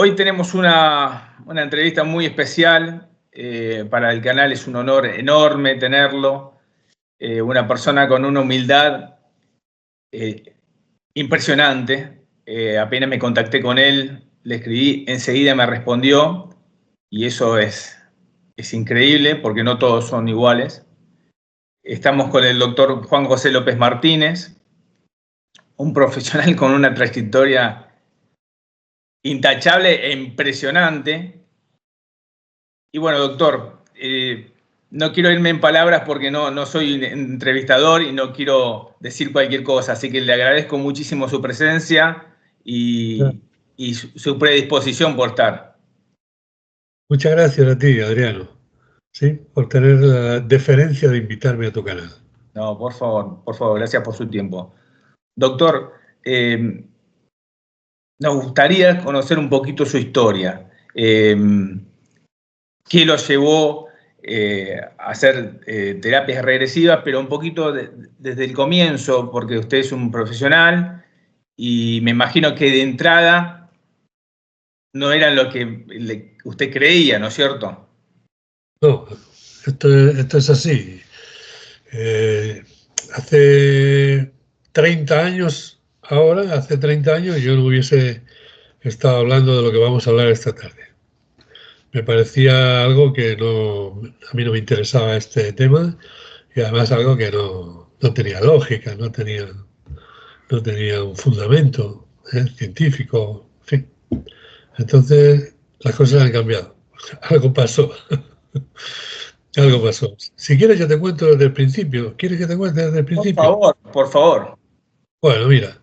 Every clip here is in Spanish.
Hoy tenemos una entrevista muy especial. Para el canal es un honor enorme tenerlo. Una persona con una humildad impresionante. Apenas me contacté con él, le escribí, enseguida me respondió, y eso es increíble porque no todos son iguales. Estamos con el doctor Juan José López Martínez, un profesional con una trayectoria intachable e impresionante. Y bueno, doctor, no quiero irme en palabras porque no soy entrevistador y no quiero decir cualquier cosa, así que le agradezco muchísimo su presencia y su predisposición por estar. Muchas gracias a ti, Adriano, ¿sí? Por tener la deferencia de invitarme a tu canal. No, por favor, gracias por su tiempo. Doctor, nos gustaría conocer un poquito su historia. ¿Qué lo llevó a hacer terapias regresivas, pero un poquito desde el comienzo, porque usted es un profesional y me imagino que de entrada no eran lo que usted creía, ¿no es cierto? No, esto es así. Hace 30 años, hace 30 años yo no hubiese estado hablando de lo que vamos a hablar esta tarde. Me parecía algo que a mí no me interesaba este tema y además algo que no tenía lógica, no tenía un fundamento científico, en fin. Entonces las cosas han cambiado, algo pasó. Algo pasó. Si quieres yo te cuento desde el principio. ¿Quieres que te cuente desde el principio? Por favor. Bueno, mira,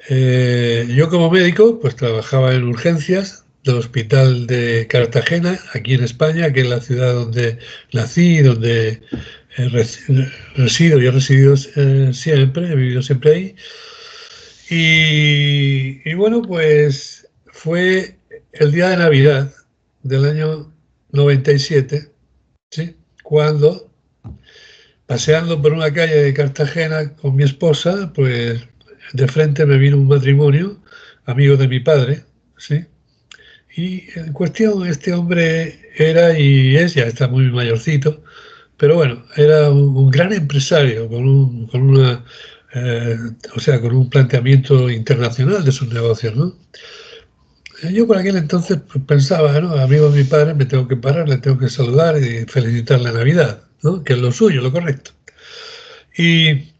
yo como médico pues trabajaba en urgencias del hospital de Cartagena, aquí en España, que es la ciudad donde nací, donde resido y he residido siempre, he vivido siempre ahí. Y bueno, pues fue el día de Navidad del año 97, ¿sí? Cuando, paseando por una calle de Cartagena con mi esposa, pues de frente me vino un matrimonio, amigo de mi padre, ¿sí? Y en cuestión, este hombre era y es, ya está muy mayorcito, pero bueno, era un gran empresario con un planteamiento internacional de sus negocios, ¿no? Yo por aquel entonces pues, pensaba, ¿no? Amigo de mi padre, me tengo que parar, le tengo que saludar y felicitar la Navidad, ¿no? Que es lo suyo, lo correcto. Y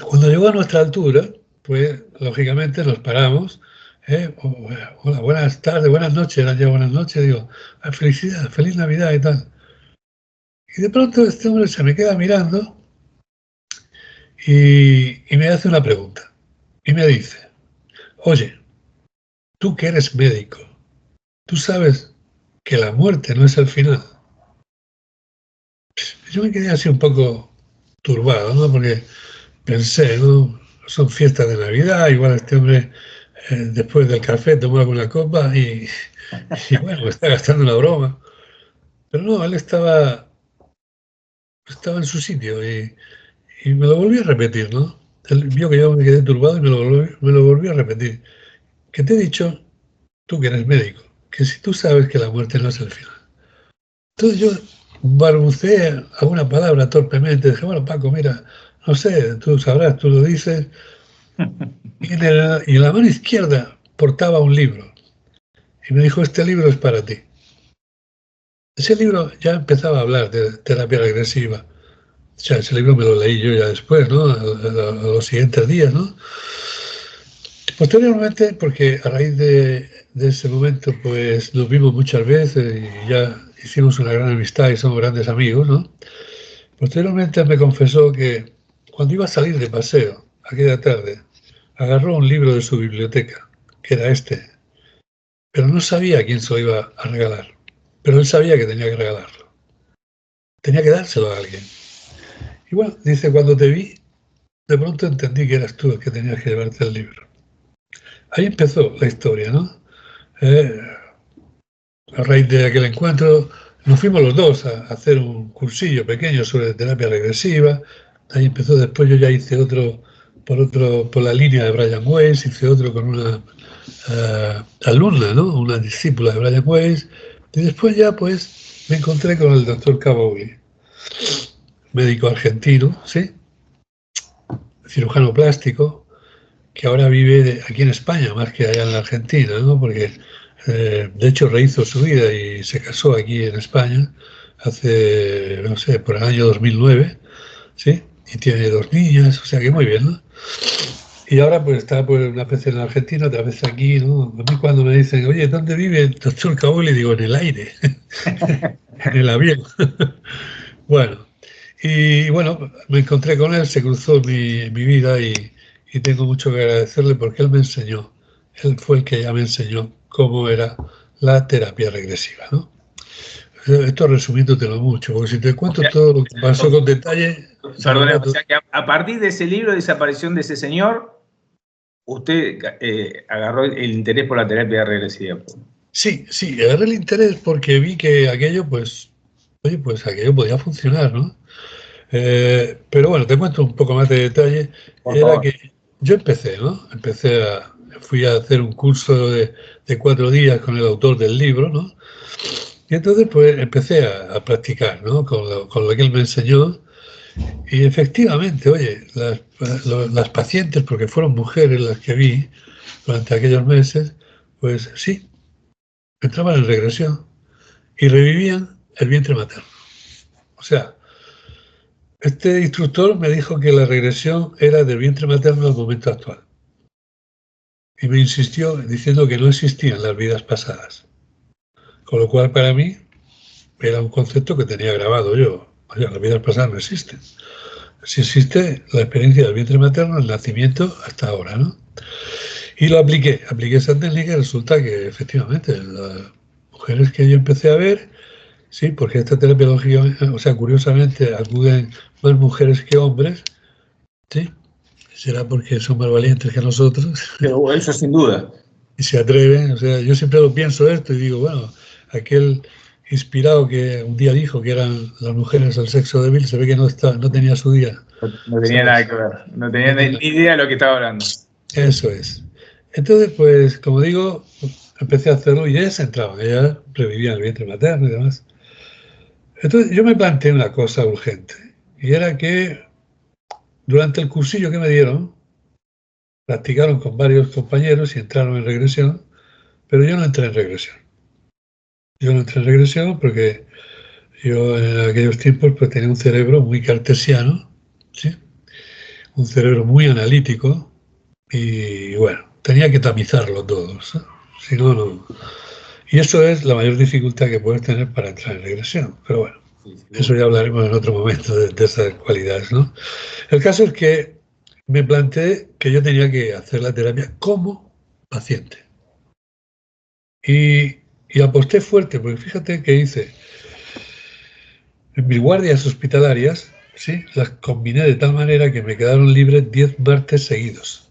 cuando llegó a nuestra altura, pues lógicamente nos paramos. Hola, buenas tardes, buenas noches, eran ya buenas noches, digo, felicidad, feliz Navidad y tal. Y de pronto este hombre se me queda mirando y me hace una pregunta. Y me dice, oye, tú que eres médico, ¿tú sabes que la muerte no es el final? Yo me quedé así un poco turbado, ¿no? Porque pensé, ¿no? Son fiestas de Navidad, igual este hombre después del café tomó alguna copa y bueno, me está gastando una broma. Pero no, él estaba en su sitio y me lo volvió a repetir, ¿no? Él vio que yo me quedé turbado y me lo volvió a repetir. Que te he dicho, tú que eres médico, que si tú sabes que la muerte no es el final. Entonces yo balbuceé alguna palabra torpemente, dije, bueno, Paco, mira, no sé, tú sabrás, tú lo dices. Y en la mano izquierda portaba un libro. Y me dijo, este libro es para ti. Ese libro ya empezaba a hablar de terapia regresiva. O sea, ese libro me lo leí yo ya después, ¿no? A los siguientes días, ¿no? Posteriormente, porque a raíz de ese momento, pues nos vimos muchas veces y ya hicimos una gran amistad y somos grandes amigos, ¿no? Posteriormente me confesó que cuando iba a salir de paseo, aquella tarde, agarró un libro de su biblioteca, que era este, pero no sabía a quién se lo iba a regalar. Pero él sabía que tenía que regalarlo. Tenía que dárselo a alguien. Y bueno, dice, cuando te vi, de pronto entendí que eras tú el que tenías que llevarte el libro. Ahí empezó la historia, ¿no? A raíz de aquel encuentro, nos fuimos los dos a hacer un cursillo pequeño sobre terapia regresiva. Ahí empezó, después yo ya hice otro por la línea de Brian Weiss, hice otro con una alumna, ¿no? Una discípula de Brian Weiss, y después ya pues me encontré con el doctor Cavoli, médico argentino, ¿sí? Cirujano plástico, que ahora vive aquí en España más que allá en la Argentina, ¿no? Porque de hecho rehizo su vida y se casó aquí en España hace, no sé, por el año 2009, ¿sí? Y tiene 2 niñas, o sea que muy bien, ¿no? Y ahora pues está pues, una vez en la Argentina, otra vez aquí, ¿no? A mí cuando me dicen, oye, ¿dónde vive el doctor Cavoli? Digo, en el aire, en el avión. Bueno, y bueno, me encontré con él, se cruzó mi vida y tengo mucho que agradecerle porque él me enseñó, él fue el que ya me enseñó cómo era la terapia regresiva, ¿no? Esto resumiéndotelo mucho, porque si te cuento todo lo que pasó con detalle, Perdón, o sea que a partir de ese libro, de esa aparición de ese señor, usted agarró el interés por la terapia regresiva. Sí, agarré el interés porque vi que aquello, pues, oye, pues aquello podía funcionar, ¿no? Pero bueno, te cuento un poco más de detalle. Era que yo empecé, ¿no? Fui a hacer un curso de 4 días con el autor del libro, ¿no? Y entonces, pues, empecé a practicar, ¿no? Con lo que él me enseñó. Y efectivamente, oye, las pacientes, porque fueron mujeres las que vi durante aquellos meses, pues sí, entraban en regresión y revivían el vientre materno. O sea, este instructor me dijo que la regresión era del vientre materno al momento actual. Y me insistió diciendo que no existían las vidas pasadas. Con lo cual, para mí, era un concepto que tenía grabado yo. O sea, las vidas pasadas no existen. Sí existe la experiencia del vientre materno, el nacimiento, hasta ahora, ¿no? Y lo apliqué esa técnica y resulta que, efectivamente, las mujeres que yo empecé a ver, sí, porque esta terapia lógica, o sea, curiosamente acuden más mujeres que hombres, ¿sí? Será porque son más valientes que nosotros. Pero eso sin duda. Y se atreven, o sea, yo siempre lo pienso esto y digo, bueno, aquel inspirado que un día dijo que eran las mujeres el sexo débil, se ve que no tenía su día. No tenía nada que ver, no tenía ni idea de lo que estaba hablando. Eso es. Entonces, pues, como digo, empecé a hacerlo y ellas entraban, ellas revivían el vientre materno y demás. Entonces, yo me planteé una cosa urgente, y era que durante el cursillo que me dieron, practicaron con varios compañeros y entraron en regresión, pero yo no entré en regresión. Yo no entré en regresión porque yo en aquellos tiempos pues, tenía un cerebro muy cartesiano, ¿sí? Un cerebro muy analítico y bueno, tenía que tamizarlo todo, ¿sí? Si no, no. Y eso es la mayor dificultad que puedes tener para entrar en regresión. Pero bueno, eso ya hablaremos en otro momento de esas cualidades, ¿no? El caso es que me planteé que yo tenía que hacer la terapia como paciente. Y aposté fuerte, porque fíjate que hice en mis guardias hospitalarias, ¿sí? Las combiné de tal manera que me quedaron libres 10 martes seguidos.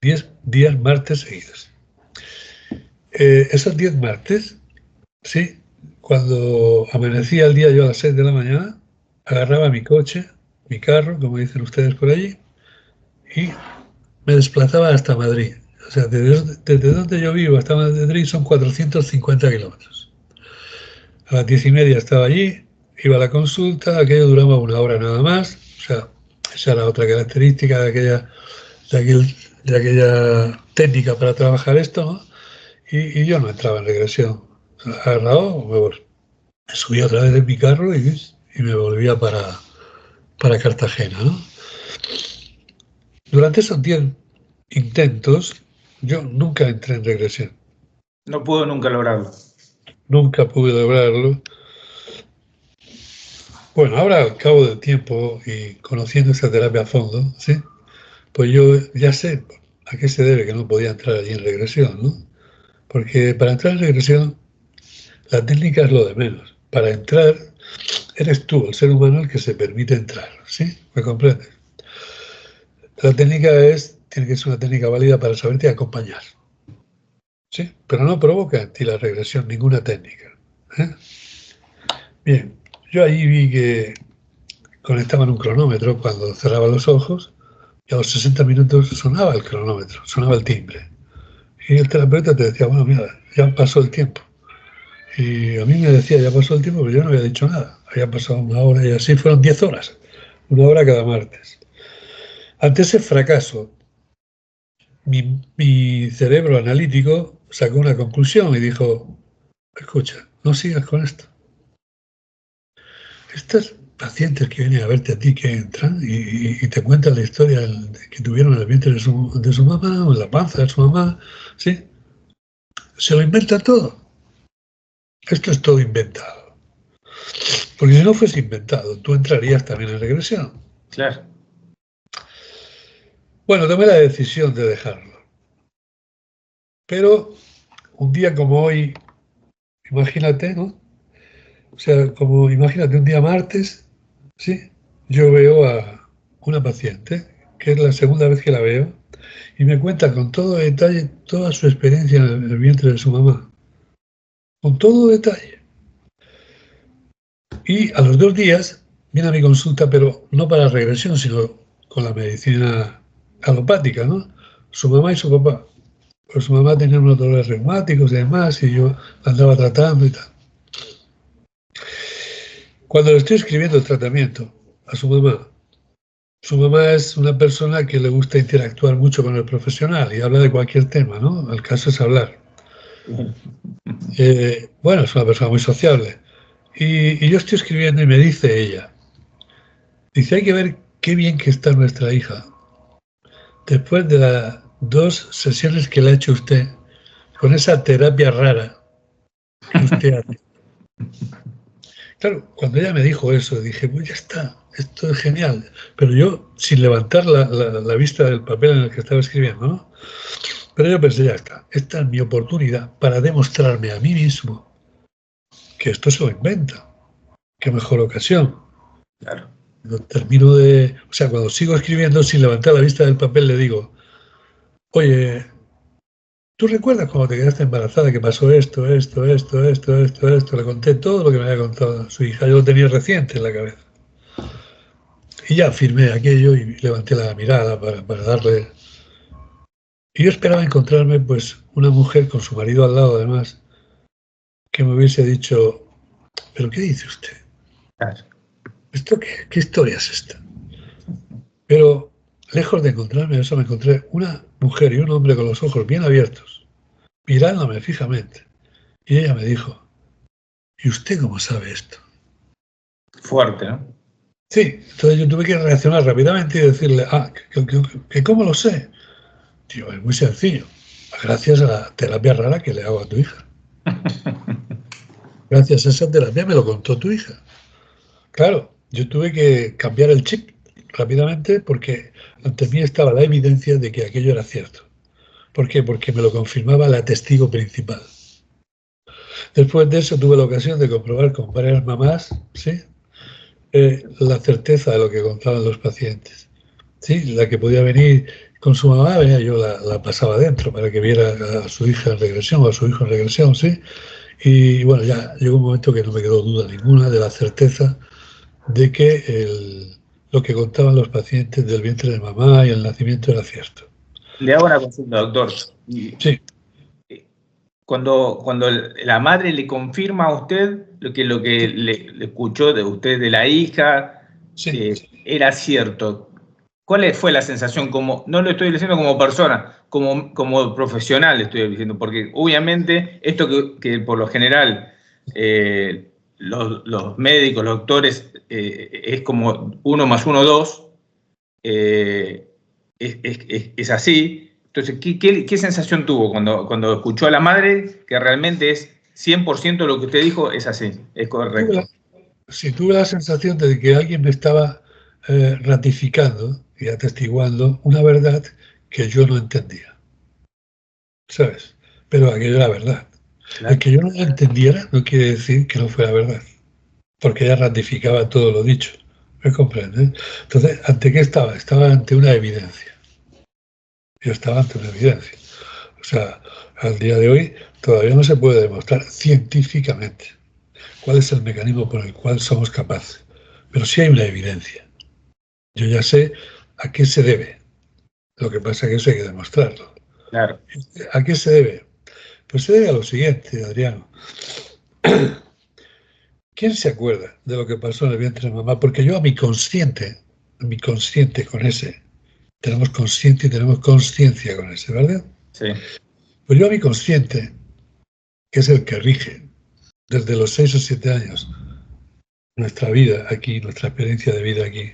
10 días martes seguidos. Esos 10 martes, ¿sí? Cuando amanecía el día yo a las 6 de la mañana, agarraba mi coche, mi carro, como dicen ustedes por allí, y me desplazaba hasta Madrid. O sea, desde donde yo vivo hasta Madrid son 450 kilómetros. A las 10:30 estaba allí, iba a la consulta, aquello duraba 1 hora nada más. O sea, esa era otra característica de aquella técnica para trabajar esto, ¿no? Y yo no entraba en regresión. Agarrado, me subía otra vez en mi carro y me volvía para Cartagena, ¿no? Durante esos 10 intentos, yo nunca entré en regresión. No pudo nunca lograrlo. Nunca pude lograrlo. Bueno, ahora al cabo del tiempo y conociendo esa terapia a fondo, ¿sí? Pues yo ya sé a qué se debe que no podía entrar allí en regresión, ¿no? Porque para entrar en regresión, la técnica es lo de menos. Para entrar, eres tú, el ser humano, el que se permite entrar, ¿sí? ¿Me comprendes? La técnica tiene que ser una técnica válida para saberte acompañar, ¿sí? Pero no provoca en ti la regresión ninguna técnica, ¿eh? Bien, yo ahí vi que conectaban un cronómetro cuando cerraba los ojos y a los 60 minutos sonaba el cronómetro, sonaba el timbre. Y el terapeuta te decía, bueno, mira, ya pasó el tiempo. Y a mí me decía, ya pasó el tiempo, pero yo no había dicho nada. Había pasado 1 hora y así fueron 10 horas. 1 hora cada martes. Ante ese fracaso, mi cerebro analítico sacó una conclusión y dijo, escucha, no sigas con esto. Estos pacientes que vienen a verte a ti, que entran y te cuentan la historia que tuvieron en el vientre de su mamá o en la panza de su mamá, ¿sí? Se lo inventan todo. Esto es todo inventado. Porque si no fuese inventado, tú entrarías también en regresión. Claro. Bueno, tomé la decisión de dejarlo. Pero un día como hoy, imagínate, ¿no? O sea, como imagínate un día martes, ¿sí? Yo veo a una paciente, que es la segunda vez que la veo, y me cuenta con todo detalle toda su experiencia en el vientre de su mamá. Con todo detalle. Y a los 2 días viene a mi consulta, pero no para regresión, sino con la medicina alopática, ¿no? Su mamá y su papá. Pues su mamá tenía unos dolores reumáticos y demás, y yo la andaba tratando y tal. Cuando le estoy escribiendo el tratamiento a su mamá es una persona que le gusta interactuar mucho con el profesional y habla de cualquier tema, ¿no? El caso es hablar. Bueno, es una persona muy sociable. Y yo estoy escribiendo y me dice ella, dice, hay que ver qué bien que está nuestra hija. Después de las 2 sesiones que le ha hecho usted, con esa terapia rara que usted hace. Claro, cuando ella me dijo eso, dije, pues ya está, esto es genial. Pero yo, sin levantar la vista del papel en el que estaba escribiendo, ¿no? Pero yo pensé, ya está, esta es mi oportunidad para demostrarme a mí mismo que esto se lo inventa. Qué mejor ocasión. Claro. Cuando sigo escribiendo sin levantar la vista del papel, le digo, oye, ¿tú recuerdas cuando te quedaste embarazada que pasó esto? Le conté todo lo que me había contado su hija. Yo lo tenía reciente en la cabeza. Y ya firmé aquello y levanté la mirada para darle. Y yo esperaba encontrarme, pues, una mujer con su marido al lado, además, que me hubiese dicho, ¿pero qué dice usted? Claro. ¿Esto qué historia es esta? Pero lejos de encontrarme eso, me encontré una mujer y un hombre con los ojos bien abiertos, mirándome fijamente. Y ella me dijo, ¿y usted cómo sabe esto? Fuerte, ¿no? Sí, entonces yo tuve que reaccionar rápidamente y decirle, que ¿cómo lo sé? Tío, es muy sencillo. Gracias a la terapia rara que le hago a tu hija. Gracias a esa terapia me lo contó tu hija. Claro, yo tuve que cambiar el chip rápidamente porque ante mí estaba la evidencia de que aquello era cierto. ¿Por qué? Porque me lo confirmaba la testigo principal. Después de eso tuve la ocasión de comprobar con varias mamás, ¿sí? La certeza de lo que contaban los pacientes. ¿Sí? La que podía venir con su mamá, yo la pasaba dentro para que viera a su hija en regresión o a su hijo en regresión, ¿sí? Y bueno, ya llegó un momento que no me quedó duda ninguna de la certeza de que lo que contaban los pacientes del vientre de mamá y el nacimiento era cierto. Le hago una consulta, doctor. Sí. Cuando la madre le confirma a usted lo que le escuchó de usted de la hija, Sí. era cierto, ¿cuál fue la sensación? No lo estoy diciendo como persona, como profesional estoy diciendo, porque obviamente esto que por lo general los médicos, los doctores, es como 1 más 1, 2, es así. Entonces, ¿qué sensación tuvo cuando escuchó a la madre que realmente es 100% lo que usted dijo es así, es correcto? Tuve la sensación de que alguien me estaba ratificando y atestiguando una verdad que yo no entendía, ¿sabes? Pero aquello era verdad. Claro. El que yo no la entendiera no quiere decir que no fuera verdad, porque ella ratificaba todo lo dicho. ¿Me comprendes? Entonces, ¿ante qué estaba? Estaba ante una evidencia. Yo estaba ante una evidencia. O sea, al día de hoy todavía no se puede demostrar científicamente cuál es el mecanismo por el cual somos capaces. Pero sí hay una evidencia. Yo ya sé a qué se debe. Lo que pasa es que eso hay que demostrarlo. Claro. ¿A qué se debe? Pues se debe a lo siguiente, Adriano. ¿Quién se acuerda de lo que pasó en el vientre de mamá? Porque yo a mi consciente con ese, tenemos consciente y tenemos conciencia con ese, ¿verdad? Sí. Pues yo a mi consciente, que es el que rige desde los 6 o 7 años nuestra vida aquí, nuestra experiencia de vida aquí,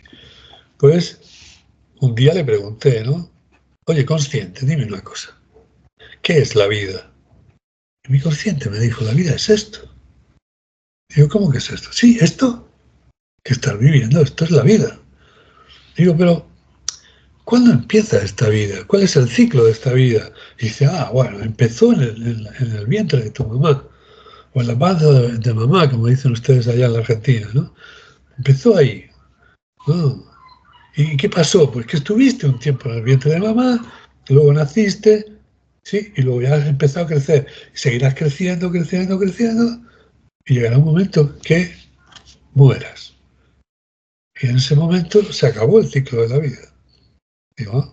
pues un día le pregunté, ¿no? Oye, consciente, dime una cosa. ¿Qué es la vida? Y mi consciente me dijo, la vida es esto. Digo, ¿cómo que es esto? Sí, esto que estás viviendo, esto es la vida. Digo, pero ¿cuándo empieza esta vida? ¿Cuál es el ciclo de esta vida? Y dice, bueno, empezó en el vientre de tu mamá, o en la panza de mamá, como dicen ustedes allá en la Argentina, ¿no? Empezó ahí. ¿No? ¿Y qué pasó? Pues que estuviste un tiempo en el vientre de mamá, luego naciste, ¿sí? Y luego ya has empezado a crecer. Y seguirás creciendo, creciendo, creciendo, y llegará un momento que mueras. Y en ese momento se acabó el ciclo de la vida. Digo,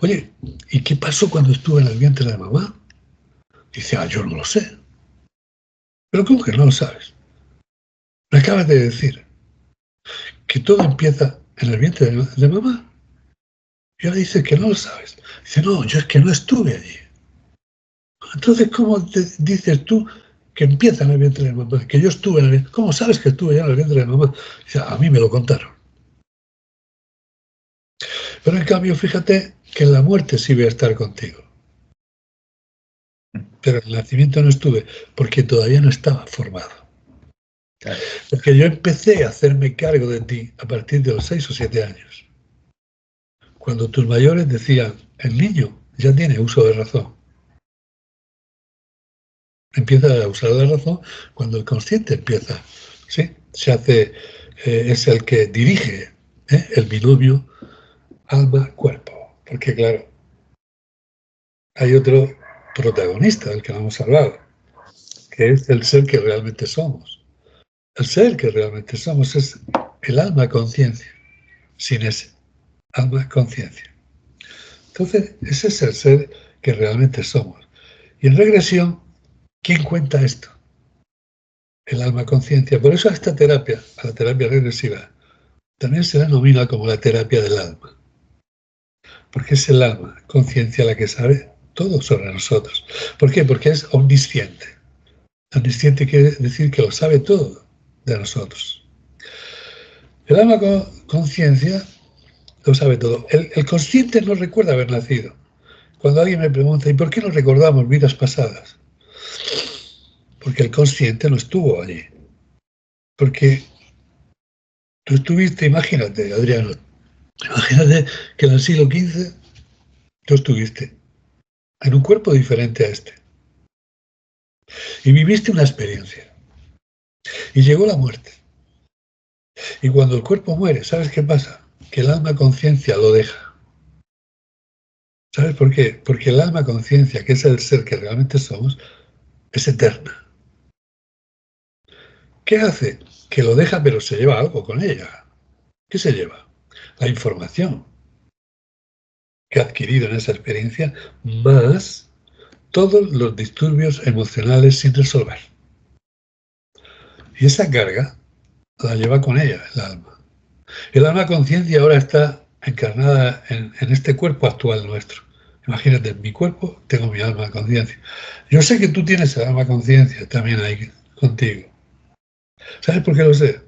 oye, ¿y qué pasó cuando estuve en el vientre de mamá? Dice, yo no lo sé. Pero ¿cómo que no lo sabes? Me acabas de decir que todo empieza en el vientre de mamá. Y ahora dices que no lo sabes. Dice, no, yo es que no estuve allí. Entonces, ¿cómo te dices tú que empieza en el vientre de mamá? Que yo estuve en el vientre. ¿Cómo sabes que estuve ya en el vientre de mamá? Dice, a mí me lo contaron. Pero en cambio, fíjate que en la muerte sí voy a estar contigo. Pero en el nacimiento no estuve, porque todavía no estaba formado. Claro. Porque yo empecé a hacerme cargo de ti a partir de los 6 o 7 años. Cuando tus mayores decían, el niño ya tiene uso de razón. Empieza a usar la razón cuando el consciente empieza, ¿sí? Se hace, es el que dirige el binomio alma-cuerpo. Porque claro, hay otro protagonista del que no hemos hablado, que es el ser que realmente somos. El ser que realmente somos es el alma-conciencia, sin ese, alma-conciencia. Entonces, ese es el ser que realmente somos. Y en regresión, ¿quién cuenta esto? El alma-conciencia. Por eso a esta terapia, a la terapia regresiva, también se denomina como la terapia del alma. Porque es el alma, conciencia, la que sabe todo sobre nosotros. ¿Por qué? Porque es omnisciente. Omnisciente quiere decir que lo sabe todo de nosotros. El alma conciencia lo sabe todo. El consciente no recuerda haber nacido. Cuando alguien me pregunta, ¿y por qué no recordamos vidas pasadas? Porque el consciente no estuvo allí. Porque tú estuviste, imagínate, Adriano, imagínate que en el siglo XV tú estuviste en un cuerpo diferente a este y viviste una experiencia y llegó la muerte. Y cuando el cuerpo muere, ¿sabes qué pasa? Que el alma conciencia lo deja. ¿Sabes por qué? Porque el alma conciencia, que es el ser que realmente somos, es eterna. ¿Qué hace? Que lo deja, pero se lleva algo con ella. ¿Qué se lleva? La información que ha adquirido en esa experiencia, más todos los disturbios emocionales sin resolver. Y esa carga la lleva con ella el alma. El alma conciencia ahora está encarnada en este cuerpo actual nuestro. Imagínate, en mi cuerpo tengo mi alma conciencia. Yo sé que tú tienes el alma conciencia también ahí contigo. ¿Sabes por qué lo sé?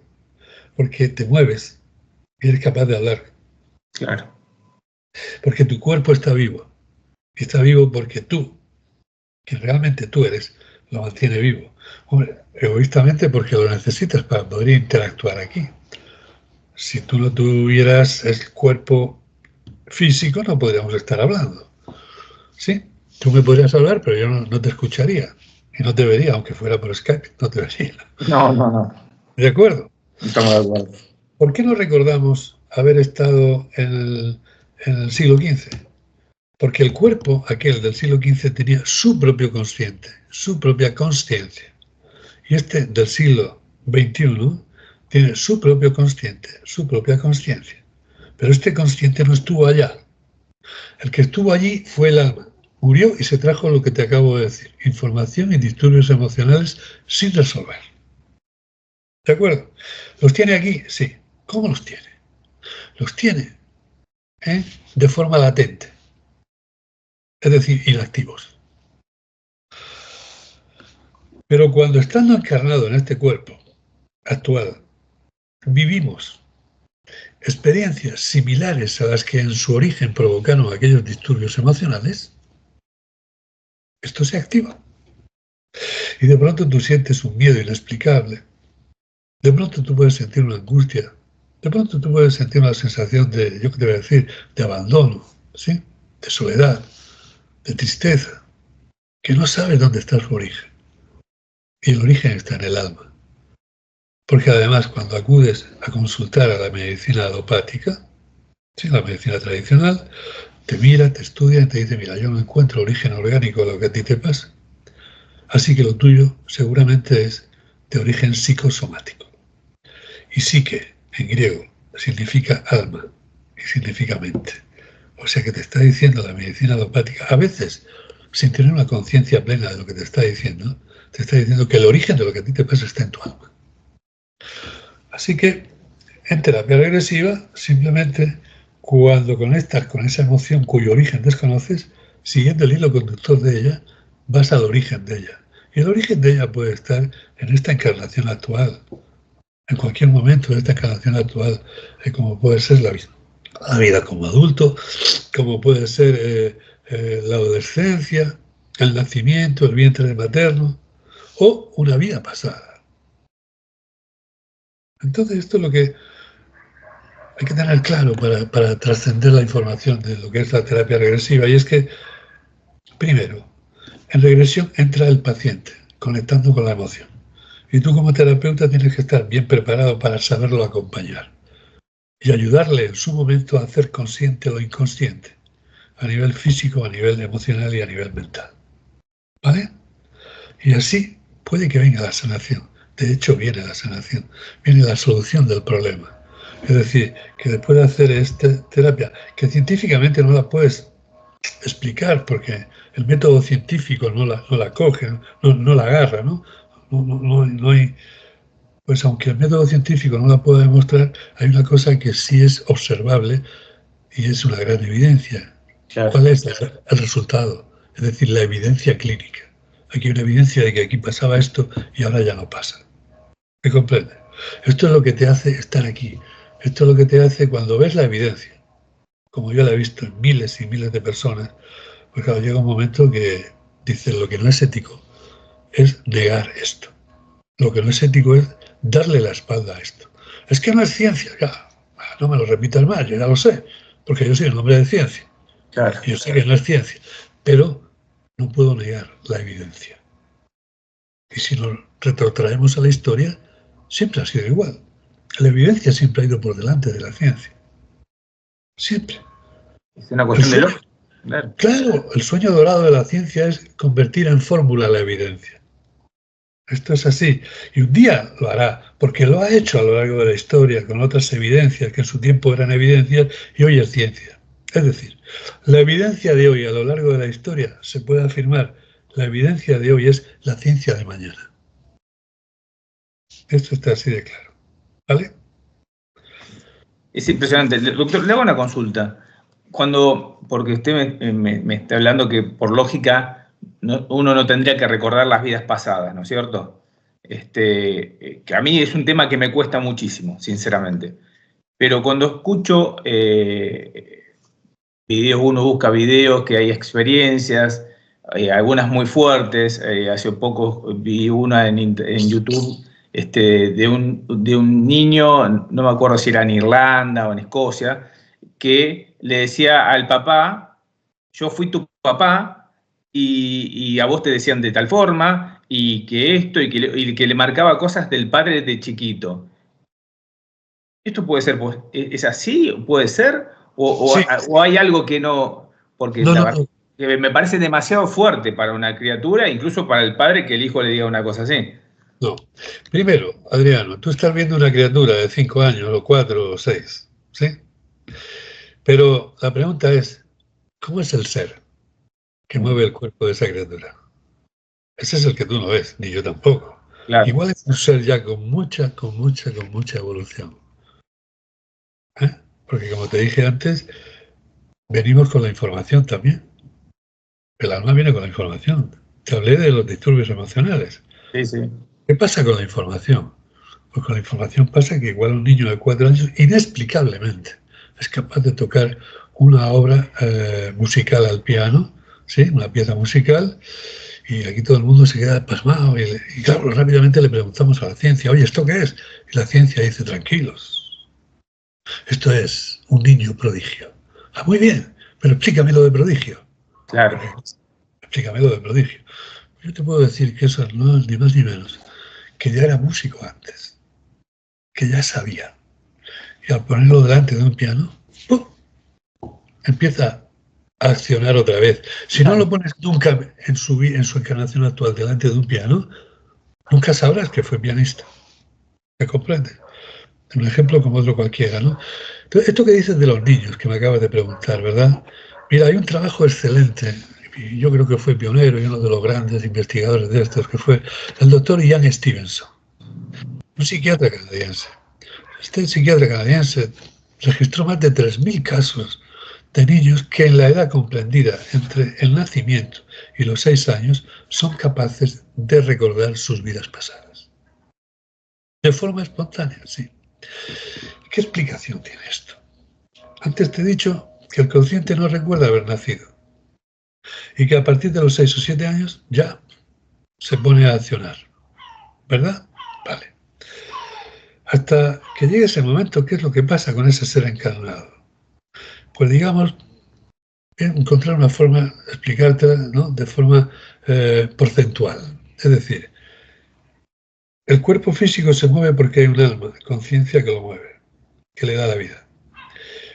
Porque te mueves y eres capaz de hablar. Claro. Porque tu cuerpo está vivo. Y está vivo porque tú, que realmente tú eres, lo mantiene vivo. Hombre, egoístamente porque lo necesitas para poder interactuar aquí. Si tú no tuvieras el cuerpo físico, no podríamos estar hablando. ¿Sí? Tú me podrías hablar, pero yo no te escucharía. Y no te vería, aunque fuera por Skype, no te vería. No. ¿De acuerdo? Estamos de acuerdo. ¿Por qué no recordamos haber estado en el siglo XV? Porque el cuerpo, aquel del siglo XV, tenía su propio consciente, su propia consciencia. Y este del siglo XXI tiene su propio consciente, su propia conciencia. Pero este consciente no estuvo allá. El que estuvo allí fue el alma. Murió y se trajo lo que te acabo de decir. Información y disturbios emocionales sin resolver. ¿De acuerdo? ¿Los tiene aquí? Sí. ¿Cómo los tiene? Los tiene de forma latente. Es decir, inactivos. Pero cuando estando encarnado en este cuerpo actual, vivimos experiencias similares a las que en su origen provocaron aquellos disturbios emocionales, esto se activa. Y de pronto tú sientes un miedo inexplicable, de pronto tú puedes sentir una angustia, de pronto tú puedes sentir una sensación de, yo qué te voy a decir, de abandono, ¿sí? De soledad, de tristeza, que no sabes dónde está su origen. Y el origen está en el alma. Porque además cuando acudes a consultar a la medicina alopática, ¿sí? La medicina tradicional, te mira, te estudia y te dice, mira, yo no encuentro origen orgánico de lo que a ti te pasa. Así que lo tuyo seguramente es de origen psicosomático. Y psique, en griego, significa alma y significa mente. O sea que te está diciendo la medicina alopática, a veces, sin tener una conciencia plena de lo que te está diciendo que el origen de lo que a ti te pasa está en tu alma. Así que, en terapia regresiva, simplemente cuando conectas con esa emoción cuyo origen desconoces, siguiendo el hilo conductor de ella, vas al origen de ella. Y el origen de ella puede estar en esta encarnación actual, en cualquier momento de esta encarnación actual, como puede ser la vida como adulto, como puede ser la adolescencia, el nacimiento, el vientre materno, o una vida pasada. Entonces esto es lo que hay que tener claro para trascender la información de lo que es la terapia regresiva, y es que, primero, en regresión entra el paciente, conectando con la emoción. Y tú como terapeuta tienes que estar bien preparado para saberlo acompañar y ayudarle en su momento a hacer consciente lo inconsciente, a nivel físico, a nivel emocional y a nivel mental. ¿Vale? Y así puede que venga la sanación. De hecho, viene la sanación, viene la solución del problema. Es decir, que después de hacer esta terapia, que científicamente no la puedes explicar porque el método científico no la coge, no la agarra, ¿no? No hay. Pues aunque el método científico no la pueda demostrar, hay una cosa que sí es observable y es una gran evidencia. Claro. ¿Cuál es el resultado? Es decir, la evidencia clínica. Aquí hay una evidencia de que aquí pasaba esto y ahora ya no pasa. ¿Me comprende? Esto es lo que te hace estar aquí. Esto es lo que te hace cuando ves la evidencia, como yo la he visto en miles y miles de personas, pues claro, llega un momento que dices lo que no es ético es negar esto. Lo que no es ético es darle la espalda a esto. Es que no es ciencia, ya. No me lo repitas más, yo ya lo sé, porque yo soy un hombre de ciencia. Claro. Yo sé que no es ciencia, pero no puedo negar la evidencia. Y si nos retrotraemos a la historia, siempre ha sido igual. La evidencia siempre ha ido por delante de la ciencia. Siempre. Es una cuestión de lógica. Claro, el sueño dorado de la ciencia es convertir en fórmula la evidencia. Esto es así. Y un día lo hará, porque lo ha hecho a lo largo de la historia con otras evidencias que en su tiempo eran evidencias y hoy es ciencia. Es decir, la evidencia de hoy a lo largo de la historia se puede afirmar, la evidencia de hoy es la ciencia de mañana. Esto está así de claro. ¿Vale? Es impresionante. Doctor, le hago una consulta. Porque usted me está hablando que por lógica uno no tendría que recordar las vidas pasadas, ¿no es cierto? Que a mí es un tema que me cuesta muchísimo, sinceramente. Pero cuando escucho videos, uno busca videos que hay experiencias, algunas muy fuertes. Hace poco vi una en YouTube de un niño, no me acuerdo si era en Irlanda o en Escocia, que le decía al papá, yo fui tu papá y a vos te decían de tal forma, y que esto, y que le marcaba cosas del padre de chiquito. ¿Esto puede ser, es así? ¿Puede ser? Sí. ¿O hay algo que no? Porque No, la no, verdad no. que me parece demasiado fuerte para una criatura, incluso para el padre, que el hijo le diga una cosa así. No. Primero, Adriano, tú estás viendo una criatura de 5 años, o 4, o 6, ¿sí? Pero la pregunta es, ¿Cómo es el ser que mueve el cuerpo de esa criatura? Ese es el que tú no ves, ni yo tampoco. Claro. Igual es un ser ya con mucha evolución. ¿Eh? Porque como te dije antes, venimos con la información también. El alma viene con la información. Te hablé de los disturbios emocionales. Sí, sí. ¿Qué pasa con la información? Pues con la información pasa que igual un niño de 4 años, inexplicablemente, es capaz de tocar una obra musical al piano, ¿sí? Una pieza musical, y aquí todo el mundo se queda pasmado. Y claro, rápidamente le preguntamos a la ciencia, oye, ¿esto qué es? Y la ciencia dice, tranquilos, esto es un niño prodigio. Ah, muy bien, pero explícame lo de prodigio. Claro. Explícame lo de prodigio. Yo te puedo decir que eso no es ni más ni menos, que ya era músico antes, que ya sabía. Y al ponerlo delante de un piano, ¡pum!, empieza a accionar otra vez. Si no lo pones nunca en su encarnación actual delante de un piano, nunca sabrás que fue pianista. ¿Me comprendes? Un ejemplo como otro cualquiera, ¿no? Entonces, esto que dices de los niños, que me acabas de preguntar, ¿verdad? Mira, hay un trabajo excelente, y yo creo que fue pionero y uno de los grandes investigadores de estos, que fue el doctor Ian Stevenson, un psiquiatra canadiense. Este psiquiatra canadiense registró más de 3.000 casos de niños que en la edad comprendida entre el nacimiento y los 6 años son capaces de recordar sus vidas pasadas. De forma espontánea, sí. ¿Qué explicación tiene esto? Antes te he dicho que el consciente no recuerda haber nacido y que a partir de los 6 o 7 años ya se pone a accionar, ¿verdad? Vale. Hasta que llegue ese momento, ¿qué es lo que pasa con ese ser encarnado? Pues digamos, encontrar una forma de explicártela, ¿no?, de forma porcentual. Es decir, el cuerpo físico se mueve porque hay un alma, conciencia que lo mueve, que le da la vida.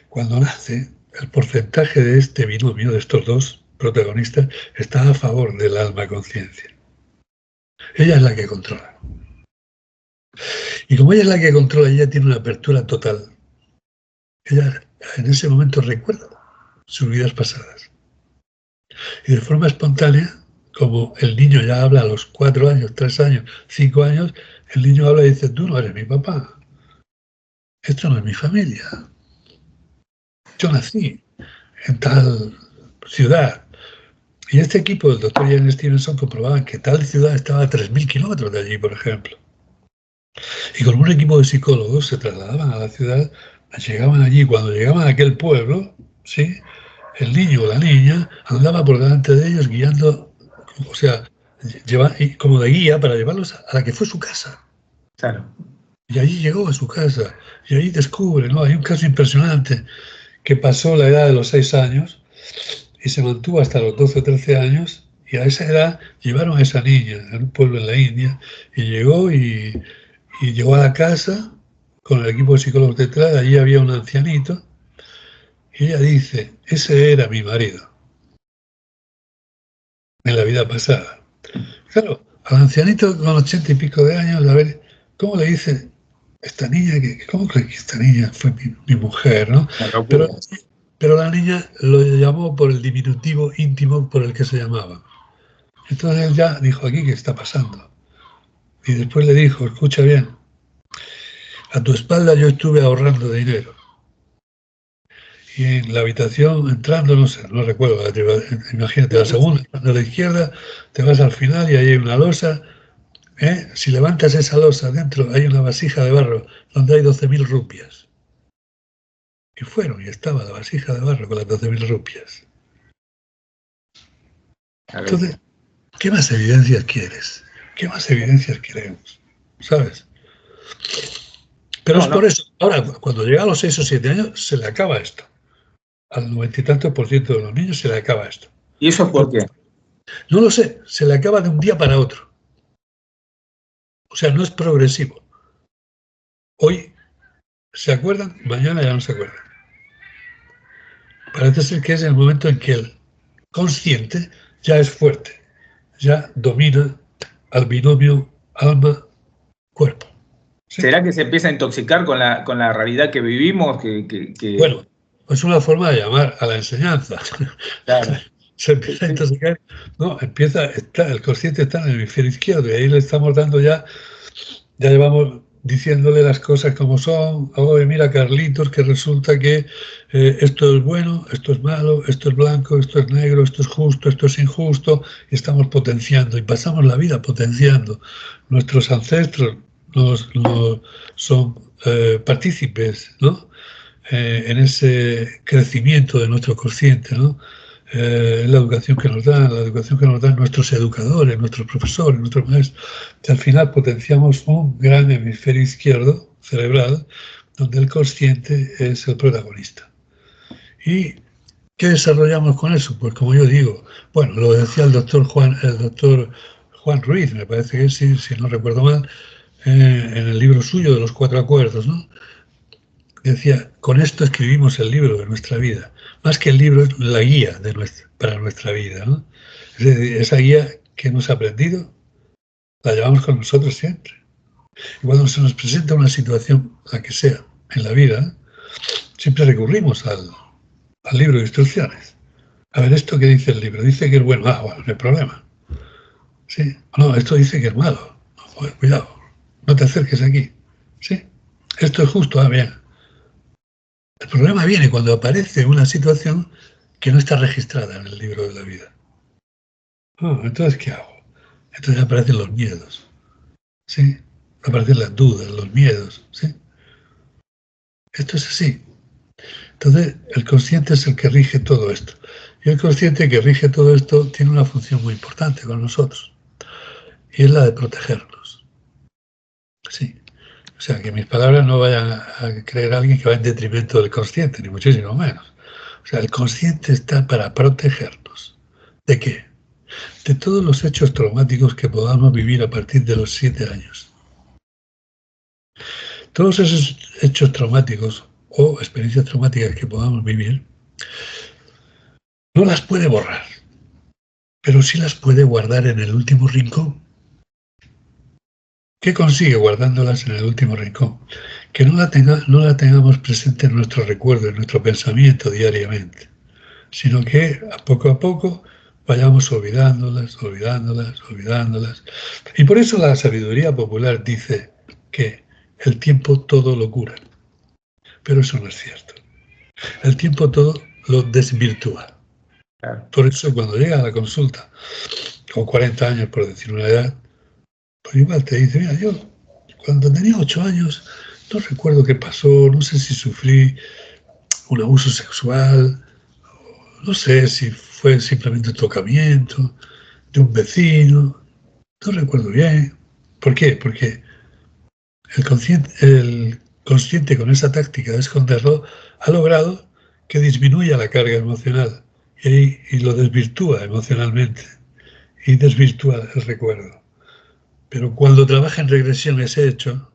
Cuando nace, el porcentaje de este binomio, de estos dos protagonistas, está a favor del alma conciencia. Ella es la que controla. Y como ella es la que controla, ella tiene una apertura total. Ella en ese momento recuerda sus vidas pasadas. Y de forma espontánea, como el niño ya habla a los 4 años, 3 años, 5 años, el niño habla y dice, tú no eres mi papá. Esto no es mi familia. Yo nací en tal ciudad. Y este equipo del doctor Ian Stevenson comprobaban que tal ciudad estaba a 3.000 kilómetros de allí, por ejemplo. Y con un equipo de psicólogos se trasladaban a la ciudad, llegaban allí. Cuando llegaban a aquel pueblo, ¿sí?, el niño o la niña andaba por delante de ellos guiando, o sea, como de guía para llevarlos a la que fue su casa. Claro. Y allí llegó a su casa y allí descubre, ¿no? Hay un caso impresionante que pasó la edad de los 6 años y se mantuvo hasta los 12 o 13 años, y a esa edad llevaron a esa niña a un pueblo en la India y llegó a la casa con el equipo de psicólogos detrás. Allí había un ancianito y ella dice, ese era mi marido en la vida pasada. Claro, al ancianito con 80 y pico de años, a ver, ¿cómo le dice esta niña cómo cree que esta niña fue mi mujer, ¿no? Pero la niña lo llamó por el diminutivo íntimo por el que se llamaba. Entonces él ya dijo, aquí, ¿qué está pasando? Y después le dijo, escucha bien, a tu espalda yo estuve ahorrando dinero. Y en la habitación, entrando, no sé, no recuerdo, imagínate, la segunda, entrando a la izquierda, te vas al final y ahí hay una losa. Si levantas esa losa, dentro hay una vasija de barro donde hay 12.000 rupias. Y fueron, y estaba la vasija de barro con las 12.000 rupias. Entonces, ¿qué más evidencias quieres? ¿Qué más evidencias queremos? ¿Sabes? Pero es por eso. Ahora, cuando llega a los 6 o 7 años, se le acaba esto. Al 90 y tantos % de los niños se le acaba esto. ¿Y eso por qué? No lo sé, se le acaba de un día para otro. O sea, no es progresivo. Hoy se acuerdan, mañana ya no se acuerdan. Parece ser que es el momento en que el consciente ya es fuerte, ya domina al binomio alma-cuerpo. ¿Sí? ¿Será que se empieza a intoxicar con la realidad que vivimos? Bueno, Es una forma de llamar a la enseñanza. Claro. Se empieza a intoxicar. No, el consciente está en el hemisferio izquierdo y ahí le estamos dando ya llevamos diciéndole las cosas como son. Oye, mira, Carlitos, que resulta que esto es bueno, esto es malo, esto es blanco, esto es negro, esto es justo, esto es injusto, y estamos potenciando y pasamos la vida potenciando. Nuestros ancestros son partícipes, ¿no? En ese crecimiento de nuestro consciente, ¿no? La educación que nos dan, nuestros educadores, nuestros profesores, nuestros maestros, que al final potenciamos un gran hemisferio izquierdo cerebral donde el consciente es el protagonista. ¿Y qué desarrollamos con eso? Pues como yo digo, bueno, lo decía el doctor Juan Ruiz, me parece que sí, si no recuerdo mal, en el libro suyo de los 4 acuerdos, ¿no? Decía, con esto escribimos el libro de nuestra vida. Más que el libro, es la guía para nuestra vida, ¿no? Es decir, esa guía que hemos aprendido, la llevamos con nosotros siempre. Y cuando se nos presenta una situación, la que sea, en la vida, siempre recurrimos al libro de instrucciones. A ver, ¿esto qué dice el libro? Dice que es bueno. Bueno, no hay problema. Sí. No, esto dice que es malo. Joder, cuidado, no te acerques aquí. Sí. Esto es justo. Bien. El problema viene cuando aparece una situación que no está registrada en el libro de la vida. Entonces, ¿qué hago? Entonces aparecen los miedos, ¿sí? Aparecen las dudas, los miedos, ¿sí? Esto es así. Entonces, el consciente es el que rige todo esto. Y el consciente que rige todo esto tiene una función muy importante con nosotros. Y es la de protegernos. Sí. O sea, que mis palabras no vayan a creer a alguien que va en detrimento del consciente, ni muchísimo menos. O sea, el consciente está para protegernos. ¿De qué? De todos los hechos traumáticos que podamos vivir a partir de los 7 años. Todos esos hechos traumáticos o experiencias traumáticas que podamos vivir, no las puede borrar, pero sí las puede guardar en el último rincón. ¿Qué consigue guardándolas en el último rincón? Que no la tengamos presente en nuestro recuerdo, en nuestro pensamiento diariamente, sino que a poco vayamos olvidándolas. Y por eso la sabiduría popular dice que el tiempo todo lo cura. Pero eso no es cierto. El tiempo todo lo desvirtúa. Claro. Por eso cuando llega a la consulta, con 40 años, por decir una edad, pues igual te dice, mira, yo cuando tenía 8 años no recuerdo qué pasó, no sé si sufrí un abuso sexual, no sé si fue simplemente un tocamiento de un vecino, no recuerdo bien. ¿Por qué? Porque el consciente con esa táctica de esconderlo ha logrado que disminuya la carga emocional y lo desvirtúa emocionalmente y desvirtúa el recuerdo. Pero cuando trabaja en regresión ese hecho,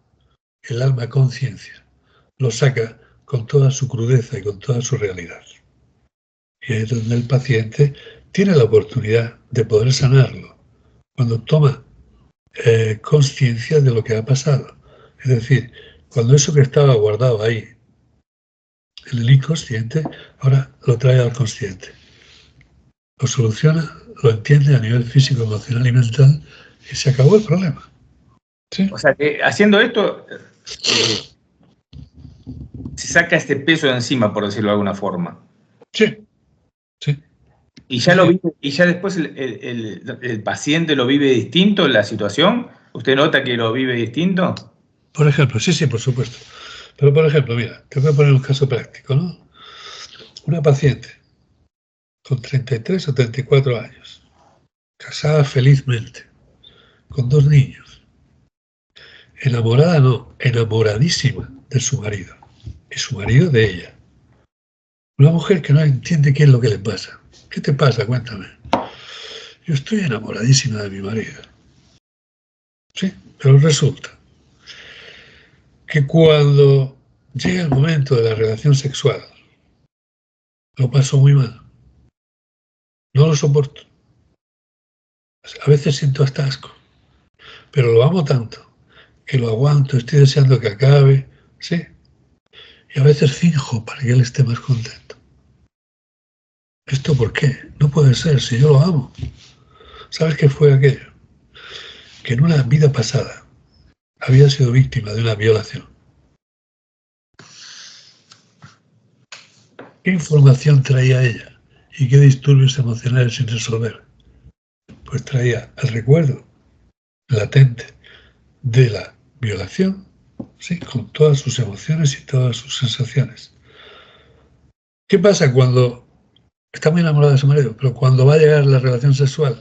el alma conciencia lo saca con toda su crudeza y con toda su realidad. Y es donde el paciente tiene la oportunidad de poder sanarlo, cuando toma conciencia de lo que ha pasado. Es decir, cuando eso que estaba guardado ahí, en el inconsciente, ahora lo trae al consciente. Lo soluciona, lo entiende a nivel físico, emocional y mental, y se acabó el problema. ¿Sí? O sea que haciendo esto se saca este peso de encima, por decirlo de alguna forma. Sí. ¿Y ya lo vive, y ya después el paciente lo vive distinto la situación? ¿Usted nota que lo vive distinto? Por ejemplo, sí, por supuesto. Pero por ejemplo, mira, te voy a poner un caso práctico, ¿no? Una paciente con 33 o 34 años, casada felizmente, con 2 niños, enamorada no, enamoradísima de su marido, y su marido de ella. Una mujer que no entiende qué es lo que le pasa. ¿Qué te pasa? Cuéntame. Yo estoy enamoradísima de mi marido. Sí, pero resulta que cuando llega el momento de la relación sexual, lo paso muy mal. No lo soporto. A veces siento hasta asco. Pero lo amo tanto que lo aguanto, estoy deseando que acabe, ¿sí? Y a veces finjo para que él esté más contento. ¿esto por qué? No puede ser, si yo lo amo. ¿Sabes qué fue aquello? Que en una vida pasada había sido víctima de una violación. ¿Qué información traía ella? ¿Y qué disturbios emocionales sin resolver? Pues traía el recuerdo latente de la violación, ¿sí? Con todas sus emociones y todas sus sensaciones. ¿Qué pasa cuando está muy enamorada de su marido, pero cuando va a llegar la relación sexual,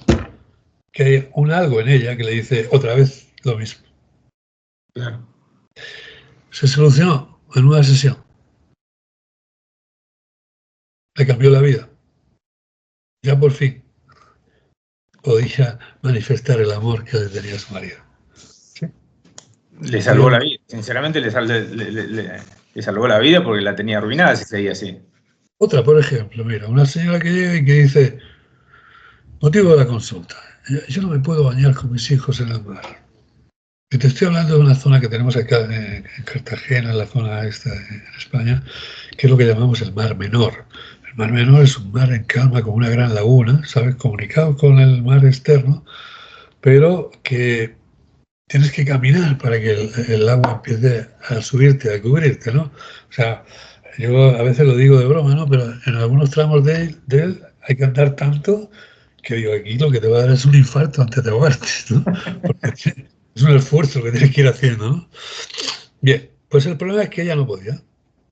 que hay un algo en ella que le dice otra vez lo mismo? Claro. Se solucionó en una sesión. Le cambió la vida. Ya por fin podía manifestar el amor que le tenía a su marido. ¿Sí? Le salvó la vida. Sinceramente le salvó la vida porque la tenía arruinada si seguía así. Otra, por ejemplo, mira, una señora que llega y que dice, motivo de la consulta, yo no me puedo bañar con mis hijos en el mar. Y te estoy hablando de una zona que tenemos acá en Cartagena, en la zona esta en España, que es lo que llamamos el Mar Menor. El Mar Menor es un mar en calma con una gran laguna, ¿sabes? Comunicado con el mar externo, pero que tienes que caminar para que el agua empiece a subirte, a cubrirte, ¿no? O sea, yo a veces lo digo de broma, ¿no? Pero en algunos tramos de él hay que andar tanto que digo, aquí lo que te va a dar es un infarto antes de ahogarte, ¿no? Porque es un esfuerzo que tienes que ir haciendo, ¿no? Bien, pues el problema es que ella no podía.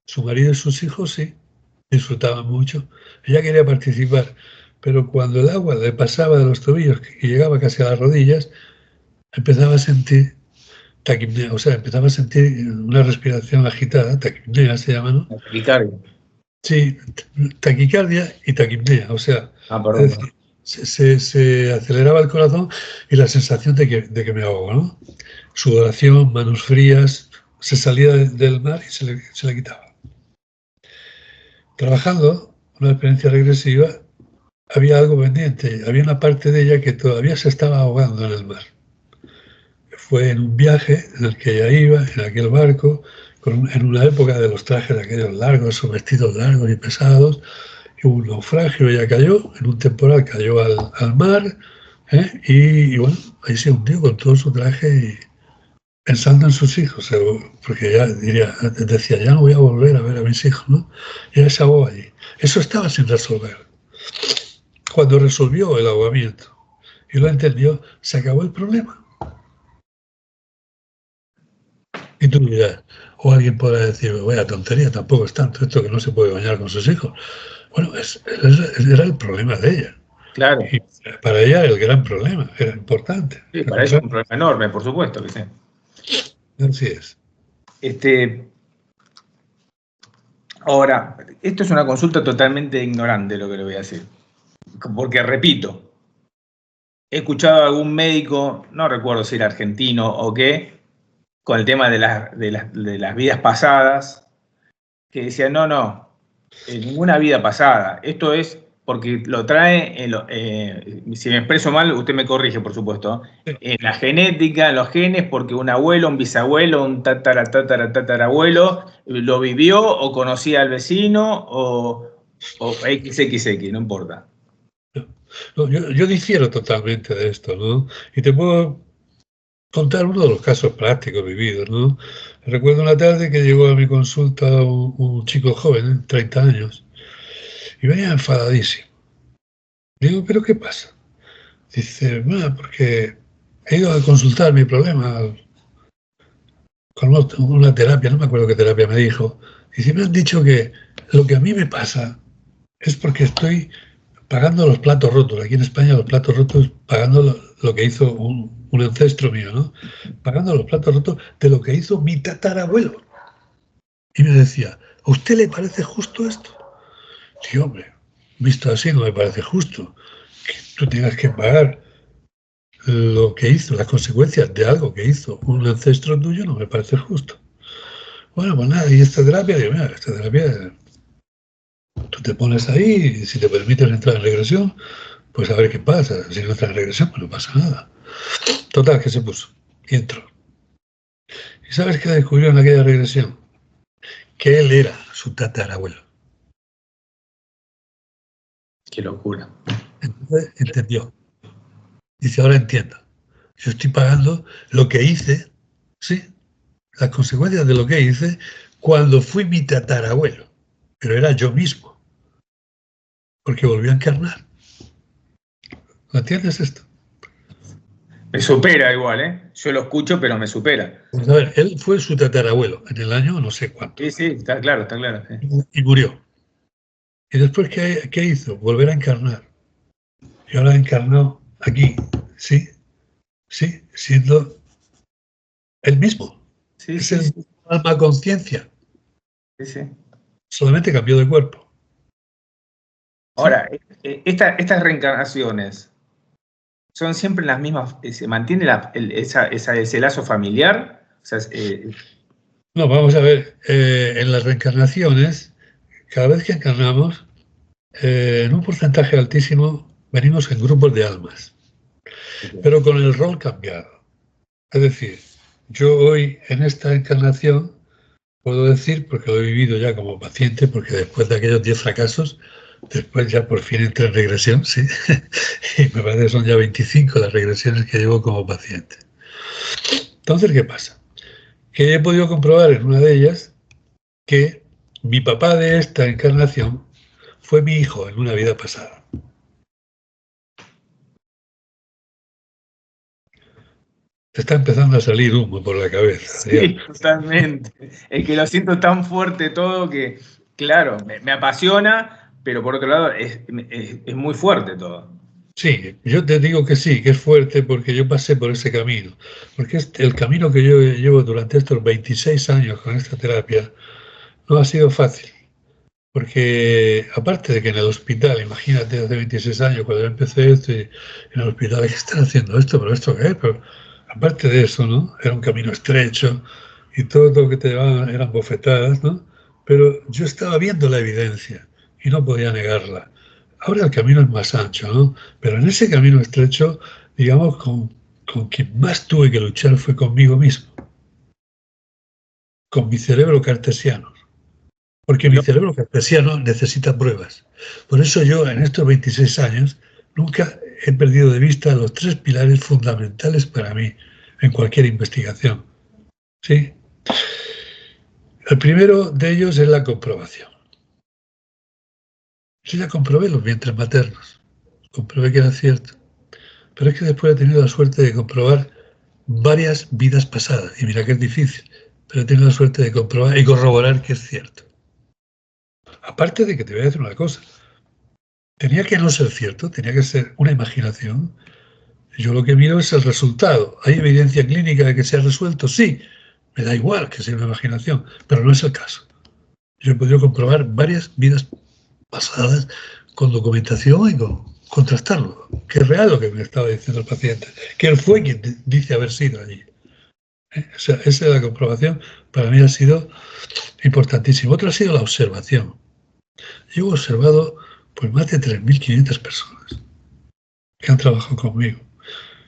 Su marido y sus hijos sí, disfrutaban mucho. Ella quería participar, pero cuando el agua le pasaba de los tobillos y llegaba casi a las rodillas, empezaba a sentir taquipnea, o sea, empezaba a sentir una respiración agitada, taquipnea se llama, ¿no? Taquicardia. Sí, taquicardia y taquipnea, o sea, Ah, es perdón. decir, se aceleraba el corazón y la sensación de que me ahogo, ¿no? Sudoración, manos frías, se salía del mar y se le quitaba. Trabajando, una experiencia regresiva, había algo pendiente, había una parte de ella que todavía se estaba ahogando en el mar. Fue en un viaje en el que ella iba, en aquel barco, en una época de los trajes aquellos largos, esos vestidos largos y pesados, y hubo un naufragio, ella cayó, en un temporal cayó al mar, y bueno, ahí se hundió con todo su traje y pensando en sus hijos, porque ella decía, ya no voy a volver a ver a mis hijos, ¿no? Y ella se ahogó allí. Eso estaba sin resolver. Cuando resolvió el ahogamiento y lo entendió, se acabó el problema. Y tú dirás, o alguien podrá decir, vaya tontería, tampoco es tanto esto que no se puede bañar con sus hijos. Bueno, era el problema de ella. Claro. Y para ella era el gran problema, era importante. Sí, para ella es un problema enorme, por supuesto que sí. Así es. Ahora, esto es una consulta totalmente ignorante lo que le voy a decir. Porque, repito, he escuchado a algún médico, no recuerdo si era argentino o qué, con el tema de las vidas pasadas, que decía, no, en ninguna vida pasada. Esto es porque lo trae, si me expreso mal, usted me corrige, por supuesto, en la genética, en los genes, porque un abuelo, un bisabuelo, un tatarabuelo lo vivió o conocía al vecino o XXX, no importa. No, yo difiero totalmente de esto, ¿no? Y te puedo contar uno de los casos prácticos vividos, ¿no? Recuerdo una tarde que llegó a mi consulta un chico joven, 30 años, y venía enfadadísimo. Digo, ¿pero qué pasa? Dice, bueno, porque he ido a consultar mi problema con una terapia, no me acuerdo qué terapia me dijo. Dice, me han dicho que lo que a mí me pasa es porque estoy pagando los platos rotos. Aquí en España los platos rotos, pagando lo que hizo un ancestro mío, ¿no? Pagando los platos rotos de lo que hizo mi tatarabuelo. Y me decía, ¿a usted le parece justo esto? Sí, hombre, visto así no me parece justo. Que tú tengas que pagar lo que hizo, las consecuencias de algo que hizo un ancestro tuyo, no me parece justo. Bueno, pues nada, y esta terapia, digo, mira, esta terapia, tú te pones ahí y si te permites entrar en regresión, pues a ver qué pasa. Si no entra en regresión, pues no pasa nada. Total, que se puso y entró. ¿Y sabes qué descubrió en aquella regresión? Que él era su tatarabuelo. Qué locura. Entonces entendió. Dice, ahora entiendo. Yo estoy pagando lo que hice, ¿sí? Las consecuencias de lo que hice cuando fui mi tatarabuelo. Pero era yo mismo, porque volvió a encarnar. ¿Lo entiendes esto? Me supera igual, ¿eh? Yo lo escucho, pero me supera. Pues a ver, él fue su tatarabuelo en el año no sé cuánto. Sí, sí, está claro, está claro. Sí. Y murió. ¿Y después qué hizo? Volver a encarnar. Y ahora encarnó aquí, ¿sí? Sí, siendo él mismo. Sí, Es sí, el sí, alma conciencia. sí, sí. Solamente cambió de cuerpo. ¿Sí? Ahora, estas reencarnaciones son siempre las mismas, se mantiene ese lazo familiar. O sea, No, vamos a ver, en las reencarnaciones, cada vez que encarnamos, en un porcentaje altísimo, venimos en grupos de almas, pero con el rol cambiado. Es decir, yo hoy en esta encarnación puedo decir, porque lo he vivido ya como paciente, porque después de aquellos 10 fracasos, después ya por fin entré en regresión, sí, y me parece que son ya 25 las regresiones que llevo como paciente. Entonces, ¿qué pasa? Que he podido comprobar en una de ellas que mi papá de esta encarnación fue mi hijo en una vida pasada. Te está empezando a salir humo por la cabeza. sí, totalmente. Es que lo siento tan fuerte todo que, claro, me apasiona, pero por otro lado es muy fuerte todo. Sí, yo te digo que sí, que es fuerte porque yo pasé por ese camino. Porque el camino que yo llevo durante estos 26 años con esta terapia no ha sido fácil. Porque aparte de que en el hospital, imagínate, hace 26 años cuando yo empecé esto, y en el hospital, ¿qué están haciendo esto? ¿Pero esto qué es? Pero aparte de eso, ¿no? Era un camino estrecho y todo lo que te llevaban eran bofetadas, ¿no? Pero yo estaba viendo la evidencia y no podía negarla. Ahora el camino es más ancho, ¿no? Pero en ese camino estrecho, digamos, con quien más tuve que luchar fue conmigo mismo, con mi cerebro cartesiano. Porque mi Lo- cerebro cartesiano necesita pruebas. Por eso yo en estos 26 años nunca he perdido de vista los 3 pilares fundamentales para mí en cualquier investigación. ¿Sí? El primero de ellos es la comprobación. Yo ya comprobé los vientres maternos, comprobé que era cierto, pero es que después he tenido la suerte de comprobar varias vidas pasadas, y mira que es difícil, pero he tenido la suerte de comprobar y corroborar que es cierto. Aparte de que te voy a decir una cosa, tenía que no ser cierto, tenía que ser una imaginación. Yo lo que miro es el resultado. ¿Hay evidencia clínica de que se ha resuelto? Sí, me da igual que sea una imaginación, pero no es el caso. Yo he podido comprobar varias vidas pasadas con documentación y contrastarlo, que es real lo que me estaba diciendo el paciente, que él fue quien dice haber sido allí. O sea, esa es la comprobación, para mí ha sido importantísimo. Otra ha sido la observación. Yo he observado pues más de 3.500 personas que han trabajado conmigo.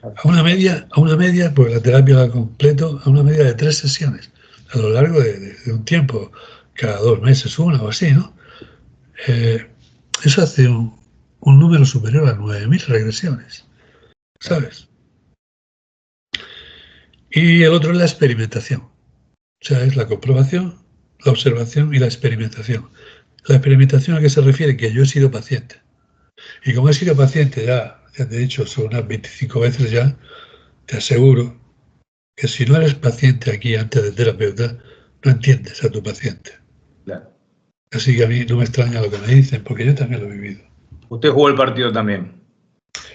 A una media, porque la terapia la completo, a una media de 3 sesiones, a lo largo de un tiempo, cada 2 meses una o así, ¿no? Eso hace un número superior a 9.000 regresiones, ¿sabes? Y el otro es la experimentación, o sea, es la comprobación, la observación y la experimentación. La experimentación a qué se refiere, que yo he sido paciente. Y como he sido paciente ya te he dicho, son unas 25 veces ya, te aseguro que si no eres paciente aquí antes de terapeuta, no entiendes a tu paciente. Claro. Así que a mí no me extraña lo que me dicen, porque yo también lo he vivido. Usted jugó el partido también.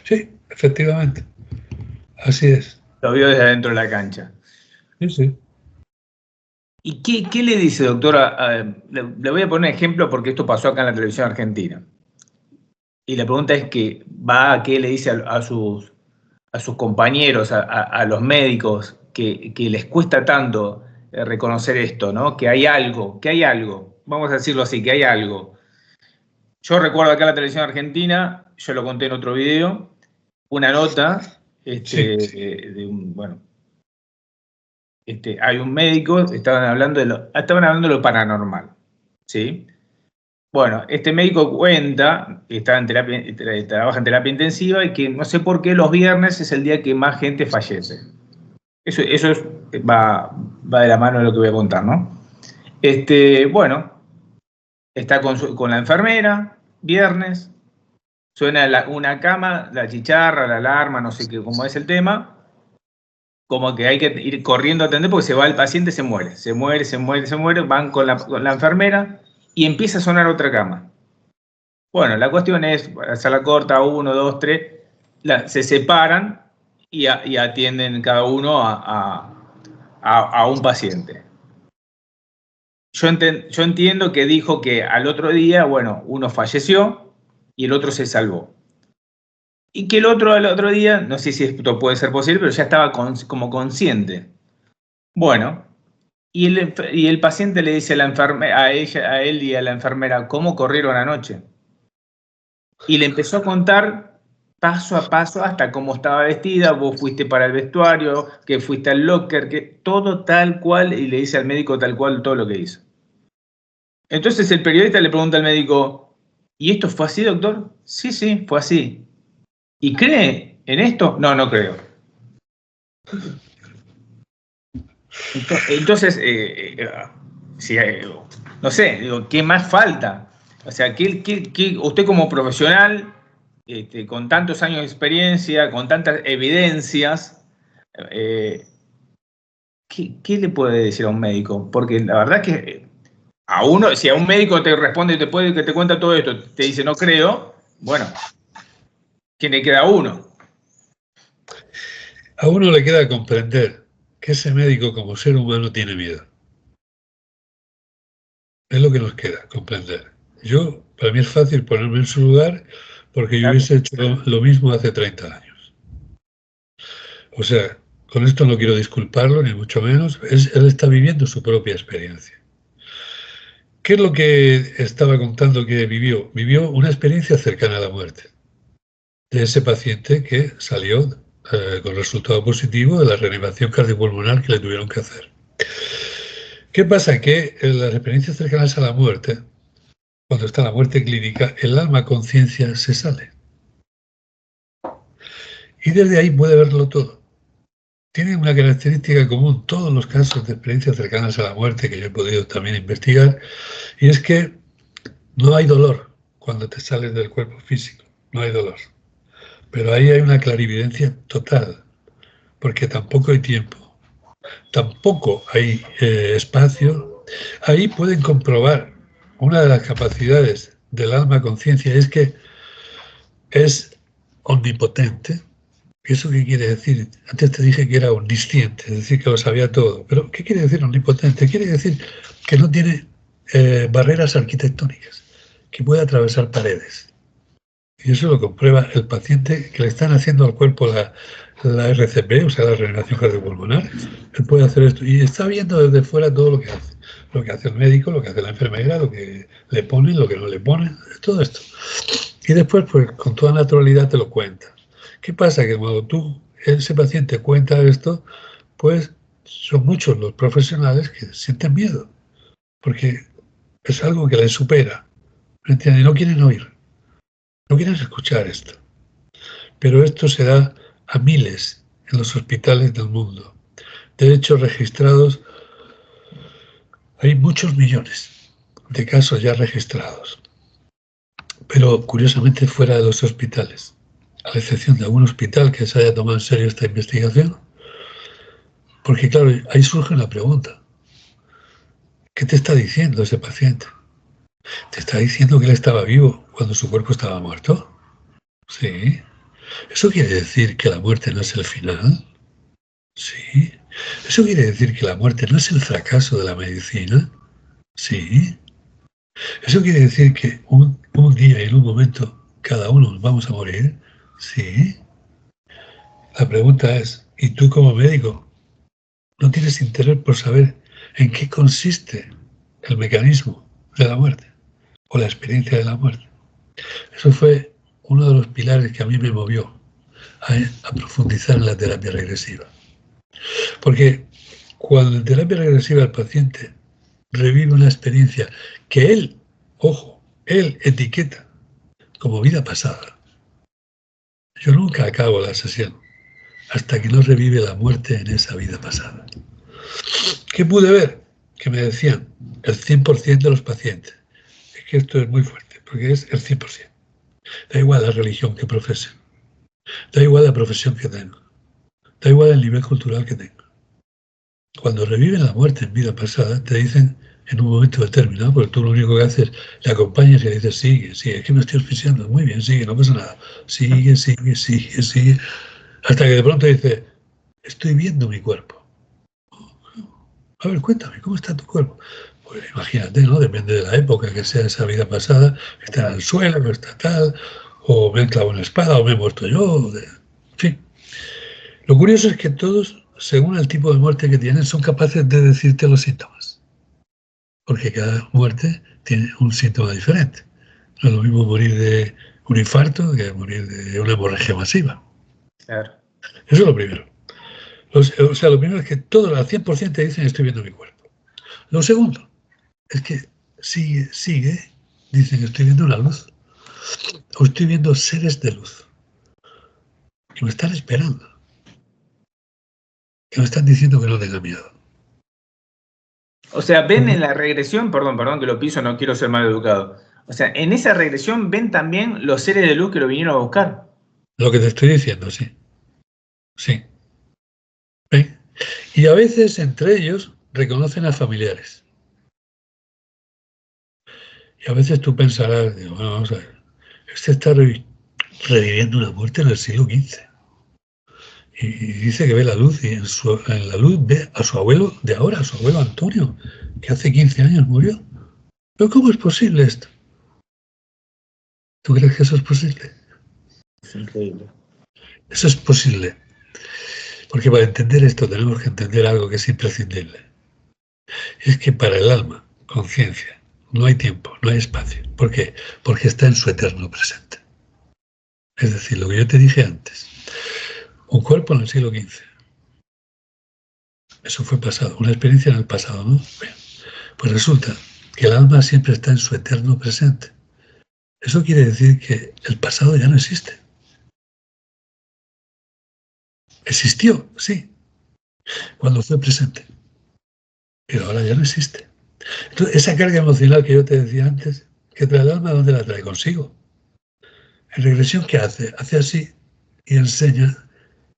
Sí, efectivamente. Así es. Lo vio desde adentro de la cancha. Sí, sí. ¿Y qué le dice, doctora? Le voy a poner un ejemplo porque esto pasó acá en la televisión argentina. Y la pregunta es que va, ¿qué le dice a sus compañeros, a los médicos, que les cuesta tanto reconocer esto, ¿no? Que hay algo, vamos a decirlo así, que hay algo. Yo recuerdo acá en la televisión argentina, yo lo conté en otro video, una nota Sí. bueno, hay un médico, estaban hablando de lo paranormal, ¿sí? Bueno, este médico cuenta trabaja en terapia intensiva y que no sé por qué los viernes es el día que más gente fallece. Eso va de la mano de lo que voy a contar, ¿no? Bueno, está con la enfermera, viernes, suena una cama, la chicharra, la alarma, no sé cómo es el tema, como que hay que ir corriendo a atender porque se va el paciente, se muere, van con la enfermera y empieza a sonar otra cama. Bueno, la cuestión es, para hacerla corta, 1, 2, 3, se separan y atienden cada uno a un paciente. Yo entiendo que dijo que al otro día, bueno, uno falleció y el otro se salvó. Y que el otro al otro día, no sé si esto puede ser posible, pero ya estaba como consciente. Bueno, y el paciente le dice a él y a la enfermera cómo corrieron anoche. Y le empezó a contar paso a paso hasta cómo estaba vestida, vos fuiste para el vestuario, que fuiste al locker, que todo tal cual, y le dice al médico tal cual todo lo que hizo. Entonces el periodista le pregunta al médico, ¿y esto fue así, doctor? Sí, fue así. ¿Y cree en esto? No, no creo. Entonces, no sé, digo, ¿qué más falta? O sea, usted como profesional, con tantos años de experiencia, con tantas evidencias, ¿qué le puede decir a un médico? Porque la verdad es que si a un médico te responde que te cuenta todo esto, te dice no creo, bueno, ¿quién le queda a uno? A uno le queda comprender que ese médico como ser humano tiene miedo. Es lo que nos queda, comprender. Para mí es fácil ponerme en su lugar porque yo hubiese hecho lo mismo hace 30 años. O sea, con esto no quiero disculparlo, ni mucho menos. Él está viviendo su propia experiencia. ¿Qué es lo que estaba contando que vivió? Vivió una experiencia cercana a la muerte de ese paciente que salió con resultado positivo de la reanimación cardiopulmonar que le tuvieron que hacer. ¿Qué pasa? Que en las experiencias cercanas a la muerte, cuando está la muerte clínica, el alma-conciencia se sale. Y desde ahí puede verlo todo. Tiene una característica común todos los casos de experiencias cercanas a la muerte que yo he podido también investigar, y es que no hay dolor cuando te sales del cuerpo físico, no hay dolor. Pero ahí hay una clarividencia total, porque tampoco hay tiempo, tampoco hay espacio. Ahí pueden comprobar una de las capacidades del alma-conciencia, es que es omnipotente. ¿Eso qué quiere decir? Antes te dije que era omnisciente, es decir, que lo sabía todo. Pero ¿qué quiere decir omnipotente? Quiere decir que no tiene barreras arquitectónicas, que puede atravesar paredes. Y eso lo comprueba el paciente que le están haciendo al cuerpo la RCP, o sea, la reanimación cardiopulmonar. Él puede hacer esto y está viendo desde fuera todo lo que hace. Lo que hace el médico, lo que hace la enfermera, lo que le ponen, lo que no le ponen, todo esto. Y después, pues, con toda naturalidad te lo cuenta. ¿Qué pasa? Que cuando ese paciente cuenta esto, pues son muchos los profesionales que sienten miedo, porque es algo que les supera, ¿me entiendes? Y no quieren oír, no quieren escuchar esto. Pero esto se da a miles en los hospitales del mundo. De hecho, registrados, hay muchos millones de casos ya registrados, pero curiosamente fuera de los hospitales. A la excepción de algún hospital que se haya tomado en serio esta investigación, porque claro, ahí surge una pregunta. ¿Qué te está diciendo ese paciente? ¿Te está diciendo que él estaba vivo cuando su cuerpo estaba muerto? Sí. ¿Eso quiere decir que la muerte no es el final? Sí. ¿Eso quiere decir que la muerte no es el fracaso de la medicina? Sí. ¿Eso quiere decir que un día y en un momento cada uno nos vamos a morir? Sí. La pregunta es, ¿y tú como médico no tienes interés por saber en qué consiste el mecanismo de la muerte o la experiencia de la muerte? Eso fue uno de los pilares que a mí me movió a profundizar en la terapia regresiva. Porque cuando en terapia regresiva el paciente revive una experiencia que él etiqueta como vida pasada. Yo nunca acabo la sesión hasta que no revive la muerte en esa vida pasada. ¿Qué pude ver? Que me decían el 100% de los pacientes. Es que esto es muy fuerte, porque es el 100%. Da igual la religión que profesen, da igual la profesión que tengo, da igual el nivel cultural que tengo. Cuando reviven la muerte en vida pasada, te dicen en un momento determinado, porque tú lo único que haces, le acompañas y le dices, sigue, sigue, es que me estoy asfixiando, muy bien, sigue, no pasa nada, sigue, sigue, sigue, sigue, hasta que de pronto dice, estoy viendo mi cuerpo. A ver, cuéntame, ¿cómo está tu cuerpo? Pues imagínate, ¿no? Depende de la época que sea esa vida pasada, está en el suelo, no está tal, o me han clavado una espada, o me he muerto yo, en fin. Lo curioso es que todos, según el tipo de muerte que tienen, son capaces de decirte los síntomas. Porque cada muerte tiene un síntoma diferente. No es lo mismo morir de un infarto que morir de una hemorragia masiva. Claro. Eso es lo primero. O sea, lo primero es que todos al 100% te dicen estoy viendo mi cuerpo. Lo segundo es que sigue, dicen estoy viendo una luz. O estoy viendo seres de luz que me están esperando. Que me están diciendo que no tenga miedo. O sea, ven en la regresión, perdón que lo piso, no quiero ser mal educado. O sea, en esa regresión ven también los seres de luz que lo vinieron a buscar. Lo que te estoy diciendo, sí. Sí. ¿Ven? Y a veces entre ellos reconocen a familiares. Y a veces tú pensarás, digo, bueno, vamos a ver, este está reviviendo una muerte en el siglo XV. Y dice que ve la luz, y en la luz ve a su abuelo de ahora, a su abuelo Antonio, que hace 15 años murió. ¿Pero cómo es posible esto? ¿Tú crees que eso es posible? Es increíble. Eso es posible. Porque para entender esto tenemos que entender algo que es imprescindible. Es que para el alma, conciencia, no hay tiempo, no hay espacio. ¿Por qué? Porque está en su eterno presente. Es decir, lo que yo te dije antes, un cuerpo en el siglo XV. Eso fue pasado, una experiencia en el pasado, ¿no? Bien. Pues resulta que el alma siempre está en su eterno presente. Eso quiere decir que el pasado ya no existe. Existió, sí, cuando fue presente, pero ahora ya no existe. Entonces, esa carga emocional que yo te decía antes, que trae el alma, ¿dónde la trae? Consigo. En regresión, ¿qué hace? Hace así y enseña,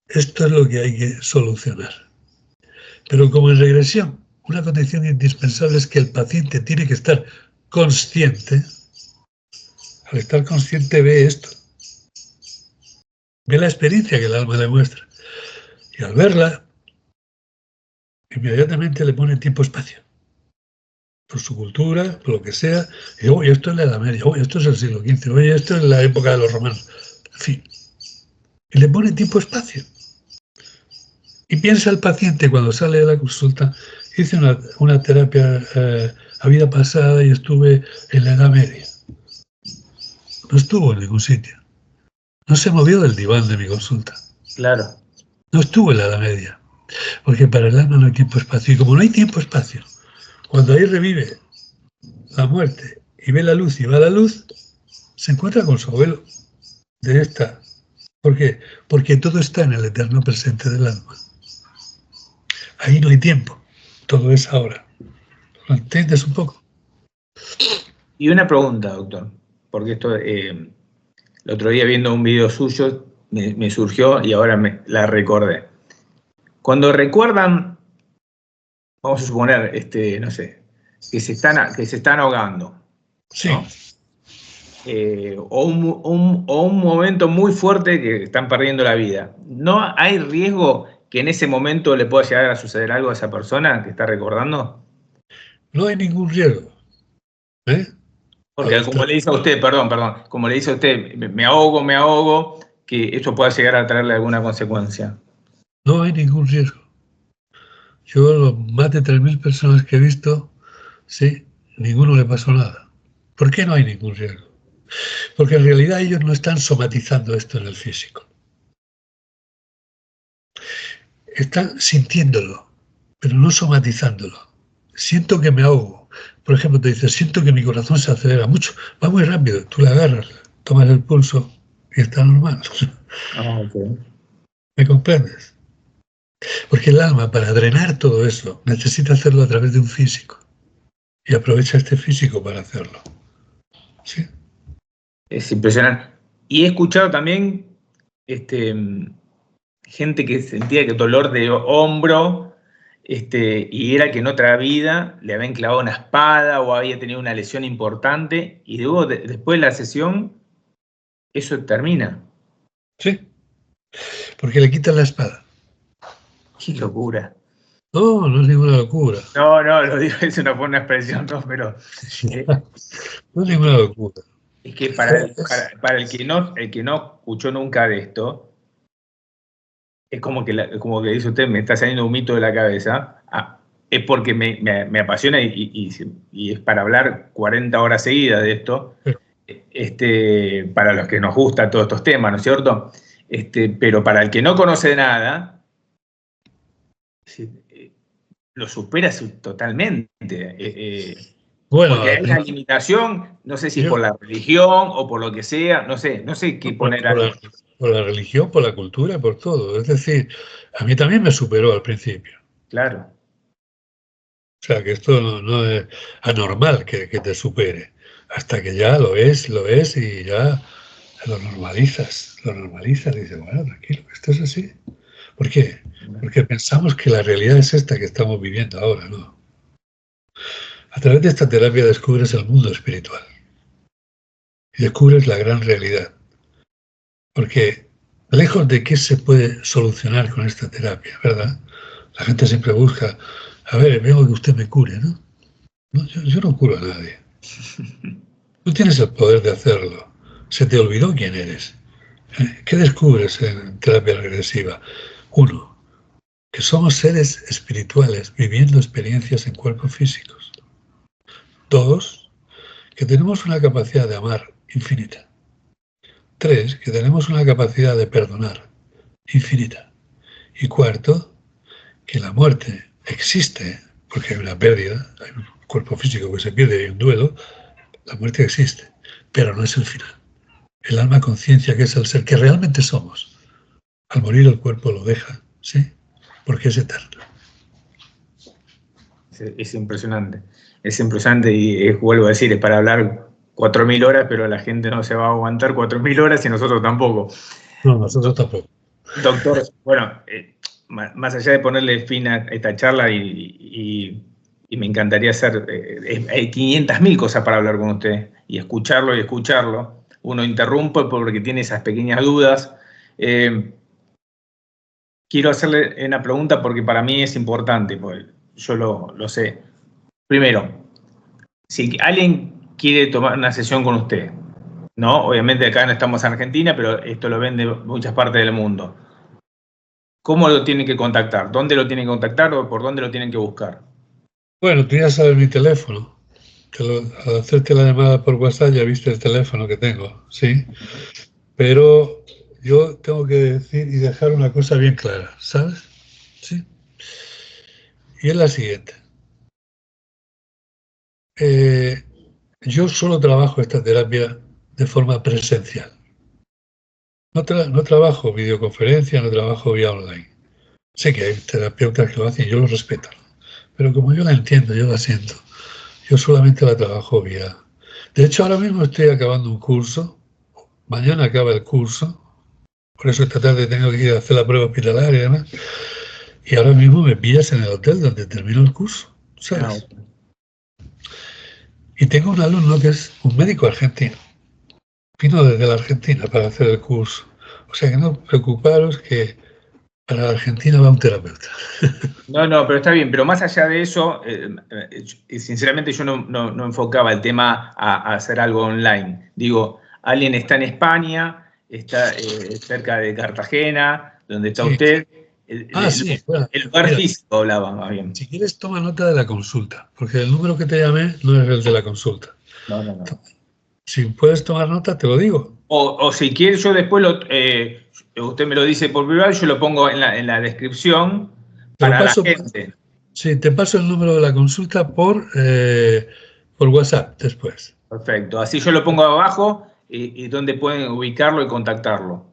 esto es lo que hay que solucionar. Pero como en regresión, una condición indispensable es que el paciente tiene que estar consciente. Al estar consciente ve esto, ve la experiencia que el alma le muestra. Y al verla, inmediatamente le pone tiempo-espacio. Por su cultura, por lo que sea. Y oye, esto es la Edad Media, oye, esto es el siglo XV, oye, esto es la época de los romanos. En fin. Y le pone tiempo-espacio. Y piensa el paciente cuando sale de la consulta, hice una terapia a vida pasada y estuve en la Edad Media. No estuvo en ningún sitio. No se movió del diván de mi consulta. Claro. No estuvo en la Edad Media. Porque para el alma no hay tiempo-espacio. Y como no hay tiempo-espacio, cuando ahí revive la muerte y ve la luz y va a la luz, se encuentra con su abuelo de esta. ¿Por qué? Porque todo está en el eterno presente del alma. Ahí no hay tiempo. Todo es ahora. ¿Lo entiendes un poco? Y una pregunta, doctor, porque esto, el otro día viendo un video suyo me surgió y ahora la recordé. Cuando recuerdan, vamos a suponer, no sé, que se están ahogando, Sí. ¿no? O un momento muy fuerte que están perdiendo la vida. ¿No hay riesgo que en ese momento le pueda llegar a suceder algo a esa persona que está recordando? No hay ningún riesgo. Porque como le dice a usted, perdón, como le dice a usted, me ahogo, que esto pueda llegar a traerle alguna consecuencia. No hay ningún riesgo. Yo los más de 3.000 personas que he visto, sí, ninguno le pasó nada. ¿Por qué no hay ningún riesgo? Porque en realidad ellos no están somatizando esto en el físico. Están sintiéndolo, pero no somatizándolo. Siento que me ahogo. Por ejemplo, te dice, siento que mi corazón se acelera mucho. Va muy rápido, tú le agarras. tomas el pulso y está normal. Okay. ¿Me comprendes? Porque el alma, para drenar todo eso, necesita hacerlo a través de un físico. Y aprovecha este físico para hacerlo. ¿Sí? Es impresionante. Y he escuchado también gente que sentía que dolor de hombro y era que en otra vida le habían clavado una espada o había tenido una lesión importante y luego después de la sesión eso termina. Sí, porque le quitan la espada. ¡Qué locura! No, no es ninguna locura. No, lo digo, es una buena expresión, no, pero... no es ninguna locura. Es que para el que no escuchó nunca de esto, es como que dice usted, me está saliendo un mito de la cabeza. Es porque me apasiona y es para hablar 40 horas seguidas de esto, para los que nos gustan todos estos temas, ¿no es cierto? Pero para el que no conoce nada, lo supera totalmente. Bueno, porque hay una limitación, no sé si por la religión o por lo que sea, no sé qué poner ahí. Por la religión, por la cultura, por todo. Es decir, a mí también me superó al principio. Claro. O sea, que esto no es anormal que te supere. Hasta que ya lo es y ya lo normalizas y dices, bueno, tranquilo, esto es así. ¿Por qué? Porque pensamos que la realidad es esta que estamos viviendo ahora, ¿no? A través de esta terapia descubres el mundo espiritual y descubres la gran realidad. Porque lejos de qué se puede solucionar con esta terapia, ¿verdad? La gente siempre busca, a ver, vengo que usted me cure, ¿no? No, yo no curo a nadie. Tú tienes el poder de hacerlo. Se te olvidó quién eres. ¿Qué descubres en terapia regresiva? 1, que somos seres espirituales viviendo experiencias en cuerpos físicos. 2, que tenemos una capacidad de amar infinita. 3, que tenemos una capacidad de perdonar infinita. Y 4, que la muerte existe, porque hay una pérdida, hay un cuerpo físico que se pierde y hay un duelo, la muerte existe, pero no es el final. El alma conciencia, que es el ser que realmente somos, al morir el cuerpo lo deja, ¿sí? Porque es eterno. Es impresionante. Es impresionante y vuelvo a decir, es para hablar 4.000 horas, pero la gente no se va a aguantar 4.000 horas y nosotros tampoco. No, nosotros tampoco. Doctor, bueno, más allá de ponerle fin a esta charla y me encantaría hacer, hay 500.000 cosas para hablar con usted y escucharlo. Uno interrumpe porque tiene esas pequeñas dudas. Quiero hacerle una pregunta porque para mí es importante, porque yo lo sé. Primero, si alguien quiere tomar una sesión con usted, ¿no? Obviamente acá no estamos en Argentina, pero esto lo ven de muchas partes del mundo. ¿Cómo lo tienen que contactar? ¿Dónde lo tienen que contactar o por dónde lo tienen que buscar? Bueno, tú ya sabes mi teléfono. Al hacerte la llamada por WhatsApp ya viste el teléfono que tengo, ¿sí? Pero yo tengo que decir y dejar una cosa bien clara, ¿sabes? ¿Sí? Y es la siguiente. Yo solo trabajo esta terapia de forma presencial. No trabajo videoconferencia, no trabajo vía online. Sé que hay terapeutas que lo hacen y yo lo respeto. Pero como yo la entiendo, yo la siento, yo solamente la trabajo vía... De hecho, ahora mismo estoy acabando un curso. Mañana acaba el curso. Por eso esta tarde tengo que ir a hacer la prueba hospitalaria y demás. Y ahora mismo me pillas en el hotel donde termino el curso, ¿sabes? Y tengo un alumno que es un médico argentino. Vino desde la Argentina para hacer el curso. O sea que no preocuparos que para la Argentina va un terapeuta. No, pero está bien. Pero más allá de eso, sinceramente yo no enfocaba el tema a hacer algo online. Digo, alguien está en España, está cerca de Cartagena, donde está usted. Sí. Bueno, el lugar físico hablaba más bien. Si quieres, toma nota de la consulta, porque el número que te llamé no es el de la consulta. No. Si puedes tomar nota, te lo digo. O si quieres, yo después usted me lo dice por privado, yo lo pongo en la descripción para la gente. Sí, te paso el número de la consulta por WhatsApp después. Perfecto, así yo lo pongo abajo y dónde pueden ubicarlo y contactarlo.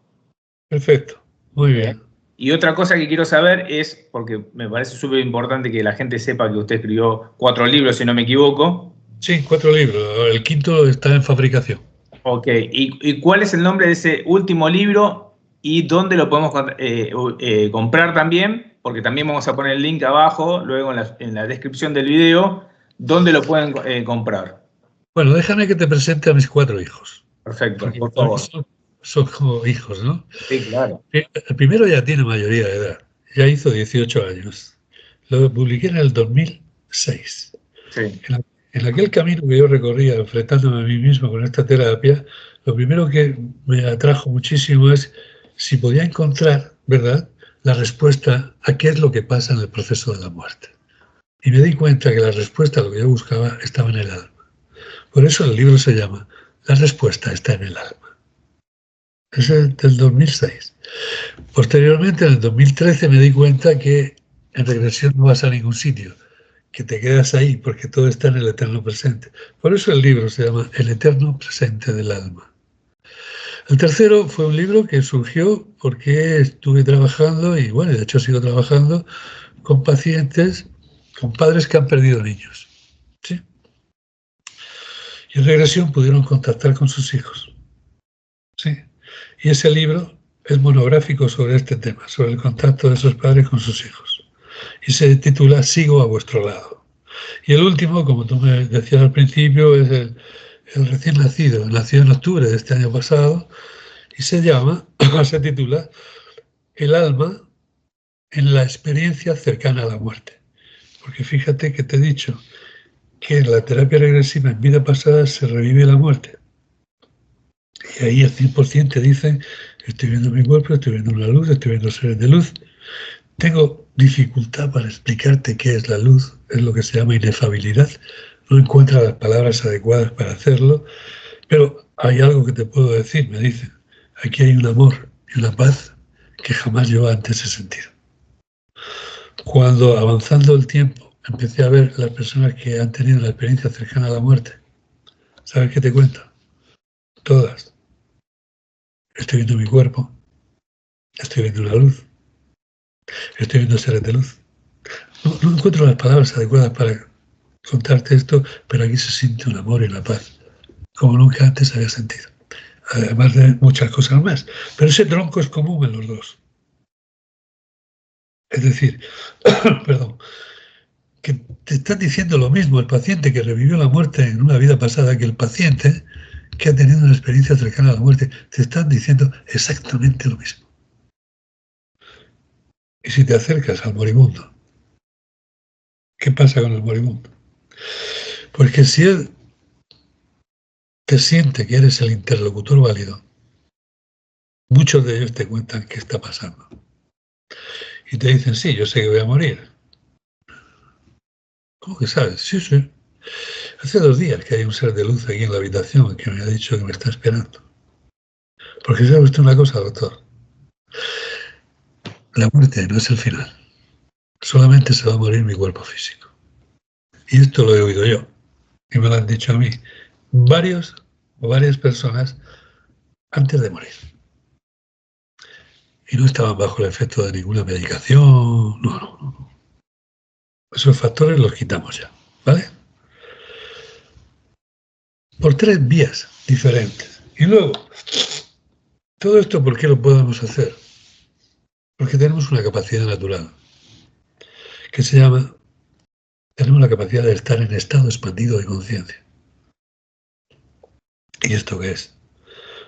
Perfecto, muy bien. Y otra cosa que quiero saber es, porque me parece súper importante que la gente sepa que usted escribió 4 libros, si no me equivoco. Sí, 4 libros. El quinto está en fabricación. Ok, ¿y cuál es el nombre de ese último libro y dónde lo podemos comprar también? Porque también vamos a poner el link abajo, luego en la descripción del video, dónde lo pueden comprar. Bueno, déjame que te presente a mis 4 hijos. Perfecto, Porque por favor. son como hijos, ¿no? Sí, claro. El primero ya tiene mayoría de edad, ya hizo 18 años. Lo publiqué en el 2006. Sí. En aquel camino que yo recorría enfrentándome a mí mismo con esta terapia, lo primero que me atrajo muchísimo es si podía encontrar, ¿verdad?, la respuesta a qué es lo que pasa en el proceso de la muerte. Y me di cuenta que la respuesta a lo que yo buscaba estaba en el alma. Por eso el libro se llama La respuesta está en el alma. Es del 2006. Posteriormente, en el 2013, me di cuenta que en regresión no vas a ningún sitio, que te quedas ahí porque todo está en el eterno presente. Por eso el libro se llama El eterno presente del alma. El tercero fue un libro que surgió porque estuve trabajando, y bueno, de hecho sigo trabajando, con pacientes, con padres que han perdido niños. ¿Sí? Y en regresión pudieron contactar con sus hijos. ¿Sí? Y ese libro es monográfico sobre este tema, sobre el contacto de esos padres con sus hijos. Y se titula Sigo a vuestro lado. Y el último, como tú me decías al principio, es el recién nacido, nació en octubre de este año pasado, y se titula El alma en la experiencia cercana a la muerte. Porque fíjate que te he dicho que en la terapia regresiva en vida pasada se revive la muerte. Y ahí al 100% te dicen, estoy viendo mi cuerpo, estoy viendo una luz, estoy viendo seres de luz. Tengo dificultad para explicarte qué es la luz, es lo que se llama inefabilidad. No encuentro las palabras adecuadas para hacerlo, pero hay algo que te puedo decir, me dicen. Aquí hay un amor y una paz que jamás yo antes he sentido. Cuando avanzando el tiempo empecé a ver las personas que han tenido la experiencia cercana a la muerte, ¿sabes qué te cuento? Todas. Estoy viendo mi cuerpo, estoy viendo una luz, estoy viendo seres de luz. No encuentro las palabras adecuadas para contarte esto, pero aquí se siente un amor y una paz, como nunca antes había sentido. Además de muchas cosas más. Pero ese tronco es común en los dos. Es decir, perdón, que te están diciendo lo mismo el paciente que revivió la muerte en una vida pasada que el paciente que ha tenido una experiencia cercana a la muerte. Te están diciendo exactamente lo mismo. Y si te acercas al moribundo, ¿qué pasa con el moribundo? Porque si él te siente que eres el interlocutor válido, muchos de ellos te cuentan qué está pasando. Y te dicen, sí, yo sé que voy a morir. ¿Cómo que sabes? Sí, sí. Hace 2 días que hay un ser de luz aquí en la habitación que me ha dicho que me está esperando. Porque sabe usted una cosa, doctor. La muerte no es el final. Solamente se va a morir mi cuerpo físico. Y esto lo he oído yo. Y me lo han dicho a mí. Varias personas antes de morir. Y no estaban bajo el efecto de ninguna medicación. No. Esos factores los quitamos ya. ¿Vale? Por 3 vías diferentes. Y luego, todo esto, ¿por qué lo podemos hacer? Porque tenemos una capacidad natural que se llama, tenemos la capacidad de estar en estado expandido de conciencia. ¿Y esto qué es?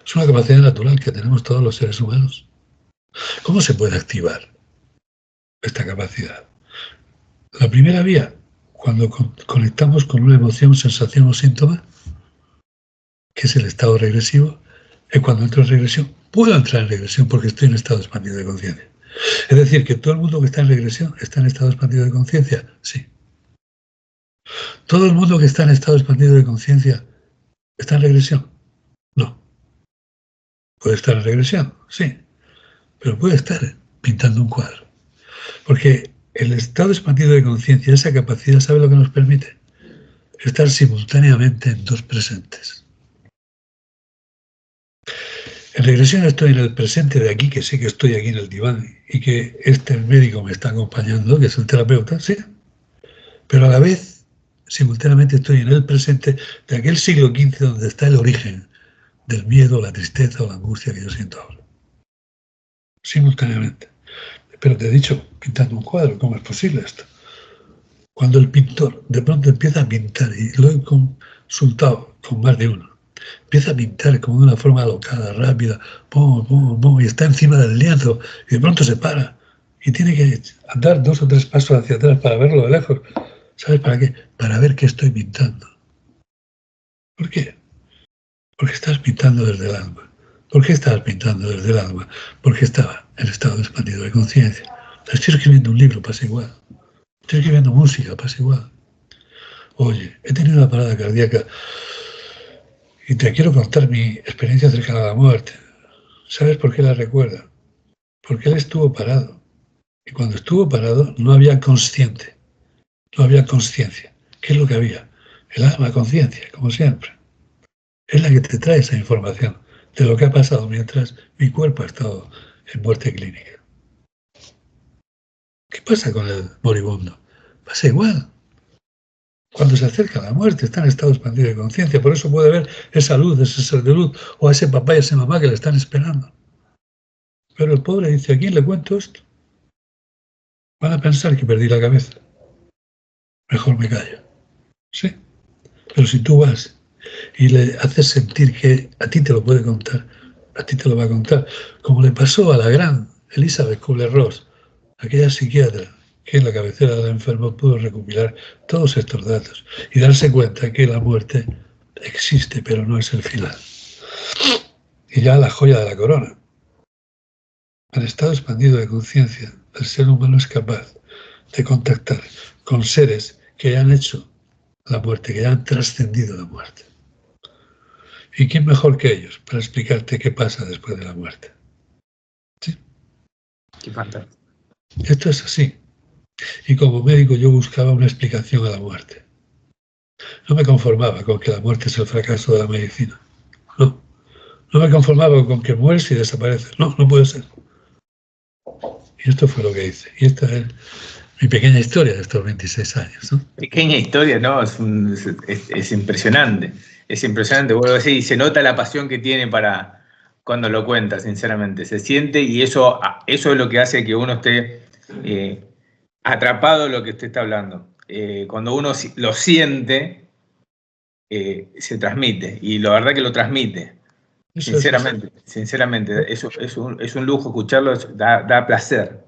Es una capacidad natural que tenemos todos los seres humanos. ¿Cómo se puede activar esta capacidad? La primera vía, cuando conectamos con una emoción, sensación o síntoma, que es el estado regresivo, es cuando entro en regresión. Puedo entrar en regresión porque estoy en estado expandido de conciencia. Es decir, que todo el mundo que está en regresión está en estado expandido de conciencia. Sí. ¿Todo el mundo que está en estado expandido de conciencia está en regresión? No. ¿Puede estar en regresión? Sí. Pero puede estar pintando un cuadro. Porque el estado expandido de conciencia, esa capacidad, ¿sabe lo que nos permite? Estar simultáneamente en 2 presentes. En regresión estoy en el presente de aquí, que sé que estoy aquí en el diván y que este médico me está acompañando, que es el terapeuta, sí. Pero a la vez, simultáneamente estoy en el presente de aquel siglo XV donde está el origen del miedo, la tristeza o la angustia que yo siento ahora. Simultáneamente. Pero te he dicho, pintando un cuadro, ¿cómo es posible esto? Cuando el pintor de pronto empieza a pintar, y lo he consultado con más de uno, empieza a pintar como de una forma alocada, rápida, pum, pum, pum, y está encima del lienzo, y de pronto se para, y tiene que andar 2 o 3 pasos hacia atrás para verlo de lejos. ¿Sabes para qué? Para ver qué estoy pintando. ¿Por qué? Porque estás pintando desde el alma. ¿Por qué estabas pintando desde el alma? Porque estaba en estado expandido de conciencia. Estoy escribiendo un libro, pasa igual. Estoy escribiendo música, pasa igual. Oye, he tenido una parada cardíaca y te quiero contar mi experiencia cercana a la muerte. ¿Sabes por qué la recuerda? Porque él estuvo parado. Y cuando estuvo parado no había consciente, no había conciencia. ¿Qué es lo que había? El alma, conciencia, como siempre. Es la que te trae esa información de lo que ha pasado mientras mi cuerpo ha estado en muerte clínica. ¿Qué pasa con el moribundo? Pasa igual. Cuando se acerca a la muerte está en estado expandido de conciencia, por eso puede ver esa luz, ese ser de luz, o a ese papá y a esa mamá que le están esperando. Pero el pobre dice, ¿a quién le cuento esto? Van a pensar que perdí la cabeza. Mejor me callo. Sí. Pero si tú vas y le haces sentir que a ti te lo puede contar, a ti te lo va a contar. Como le pasó a la gran Elizabeth Kubler-Ross, aquella psiquiatra que en la cabecera del enfermo pudo recopilar todos estos datos y darse cuenta que la muerte existe, pero no es el final. Y ya la joya de la corona. En estado expandido de conciencia, el ser humano es capaz de contactar con seres que ya han hecho la muerte, que ya han trascendido la muerte. ¿Y quién mejor que ellos para explicarte qué pasa después de la muerte? ¿Sí? Qué fantástico. Esto es así. Y como médico yo buscaba una explicación a la muerte. No me conformaba con que la muerte es el fracaso de la medicina. No. No me conformaba con que mueres y desapareces. No, no puede ser. Y esto fue lo que hice. Y esta es mi pequeña historia de estos 26 años, ¿no? Pequeña historia, ¿no? Es impresionante. Es impresionante. Vuelvo a decir, y se nota la pasión que tiene para cuando lo cuenta, sinceramente. Se siente y eso es lo que hace que uno esté atrapado en lo que usted está hablando. Cuando uno lo siente, se transmite. Y la verdad que lo transmite. Sinceramente, es un lujo escucharlo, da placer.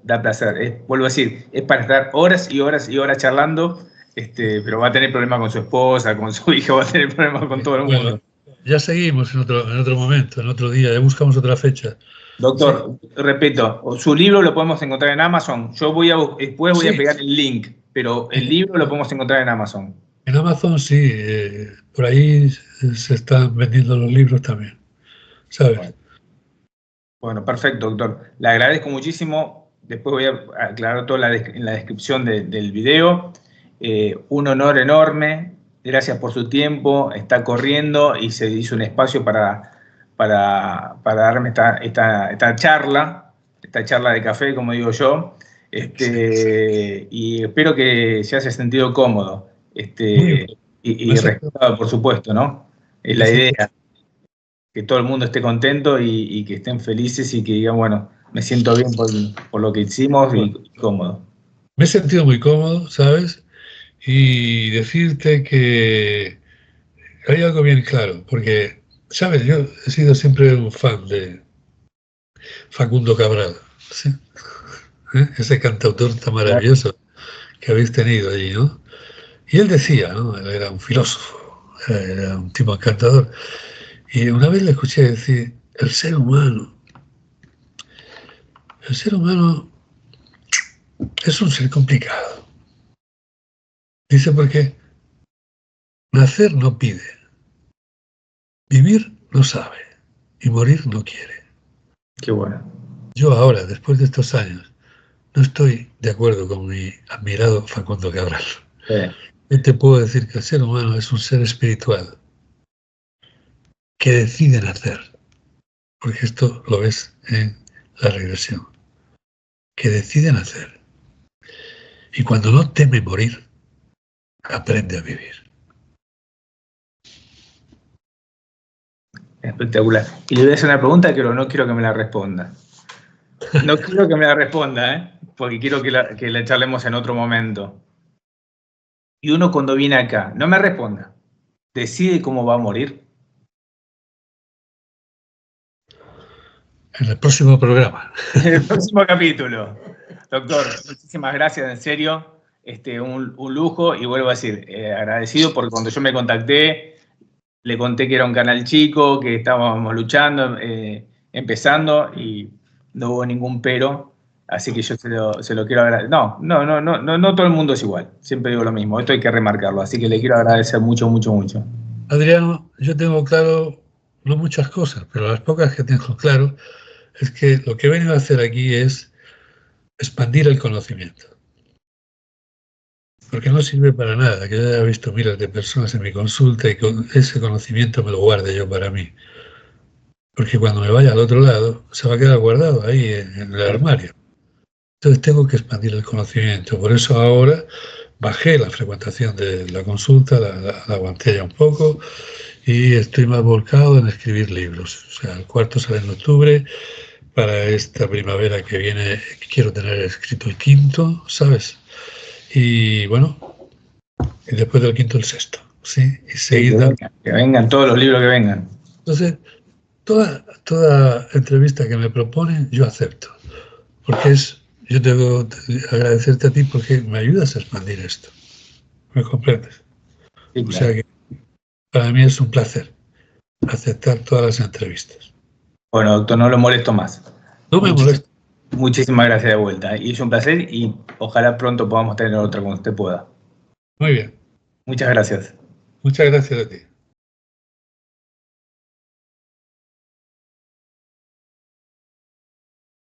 Vuelvo a decir, es para estar horas y horas y horas charlando, pero va a tener problemas con su esposa, con su hija, va a tener problemas con todo el mundo. Bueno, ya seguimos en otro momento, en otro día, ya buscamos otra fecha. Doctor, sí. Repito, su libro lo podemos encontrar en Amazon. Yo después voy a pegar el link, pero el libro lo podemos encontrar en Amazon. En Amazon sí, por ahí se están vendiendo los libros también, ¿sabes? Bueno, perfecto, doctor. Le agradezco muchísimo. Después voy a aclarar todo en la descripción del video. Un honor enorme. Gracias por su tiempo. Está corriendo y se hizo un espacio para darme esta charla de café, como digo yo. Y espero que se haya sentido cómodo y respetado, por supuesto, ¿no? Es la idea. Que todo el mundo esté contento y que estén felices y que digan, bueno, me siento bien por lo que hicimos y cómodo. Me he sentido muy cómodo, ¿sabes? Y decirte que hay algo bien claro, porque, ¿sabes? Yo he sido siempre un fan de Facundo Cabral, ¿sí? Ese cantautor tan maravilloso que habéis tenido allí, ¿no? Y él decía, ¿no? Él era un filósofo, era un tipo encantador. Y una vez le escuché decir, el ser humano es un ser complicado. Dice porque nacer no pide, vivir no sabe y morir no quiere. Qué bueno. Yo ahora, después de estos años, no estoy de acuerdo con mi admirado Facundo Cabral. Yo te puedo decir que el ser humano es un ser espiritual que decide nacer porque esto lo ves en la regresión, que deciden hacer. Y cuando no teme morir, aprende a vivir. Espectacular. Y le voy a hacer una pregunta, pero no quiero que me la responda. No quiero que me la responda, porque quiero que la charlemos en otro momento. Y uno cuando viene acá, no me responda, decide cómo va a morir. En el próximo programa. En el próximo capítulo. Doctor, muchísimas gracias, en serio. Un lujo, y vuelvo a decir, agradecido porque cuando yo me contacté, le conté que era un canal chico, que estábamos luchando, empezando, y no hubo ningún pero, así que yo se lo quiero agradecer. No todo el mundo es igual, siempre digo lo mismo, esto hay que remarcarlo, así que le quiero agradecer mucho. Adriano, yo tengo claro, no muchas cosas, pero las pocas que tengo claro, es que lo que he venido a hacer aquí es expandir el conocimiento. Porque no sirve para nada que yo haya visto miles de personas en mi consulta y con ese conocimiento me lo guarde yo para mí. Porque cuando me vaya al otro lado, se va a quedar guardado ahí en el armario. Entonces tengo que expandir el conocimiento. Por eso ahora bajé la frecuentación de la consulta, la aguanté ya un poco y estoy más volcado en escribir libros. O sea, el cuarto sale en octubre. Para esta primavera que viene quiero tener escrito el quinto, ¿sabes? Y bueno, y después del quinto el sexto, ¿sí? Y seguir dando. Que vengan todos los libros que vengan. Entonces, toda entrevista que me proponen, yo acepto. Porque yo debo agradecerte a ti porque me ayudas a expandir esto. ¿Me comprendes? Sí, claro. O sea que para mí es un placer aceptar todas las entrevistas. Bueno, doctor, no lo molesto más. No me molesta. Muchísimas gracias de vuelta. Y es un placer y ojalá pronto podamos tener otra cuando usted pueda. Muy bien. Muchas gracias. Muchas gracias a ti.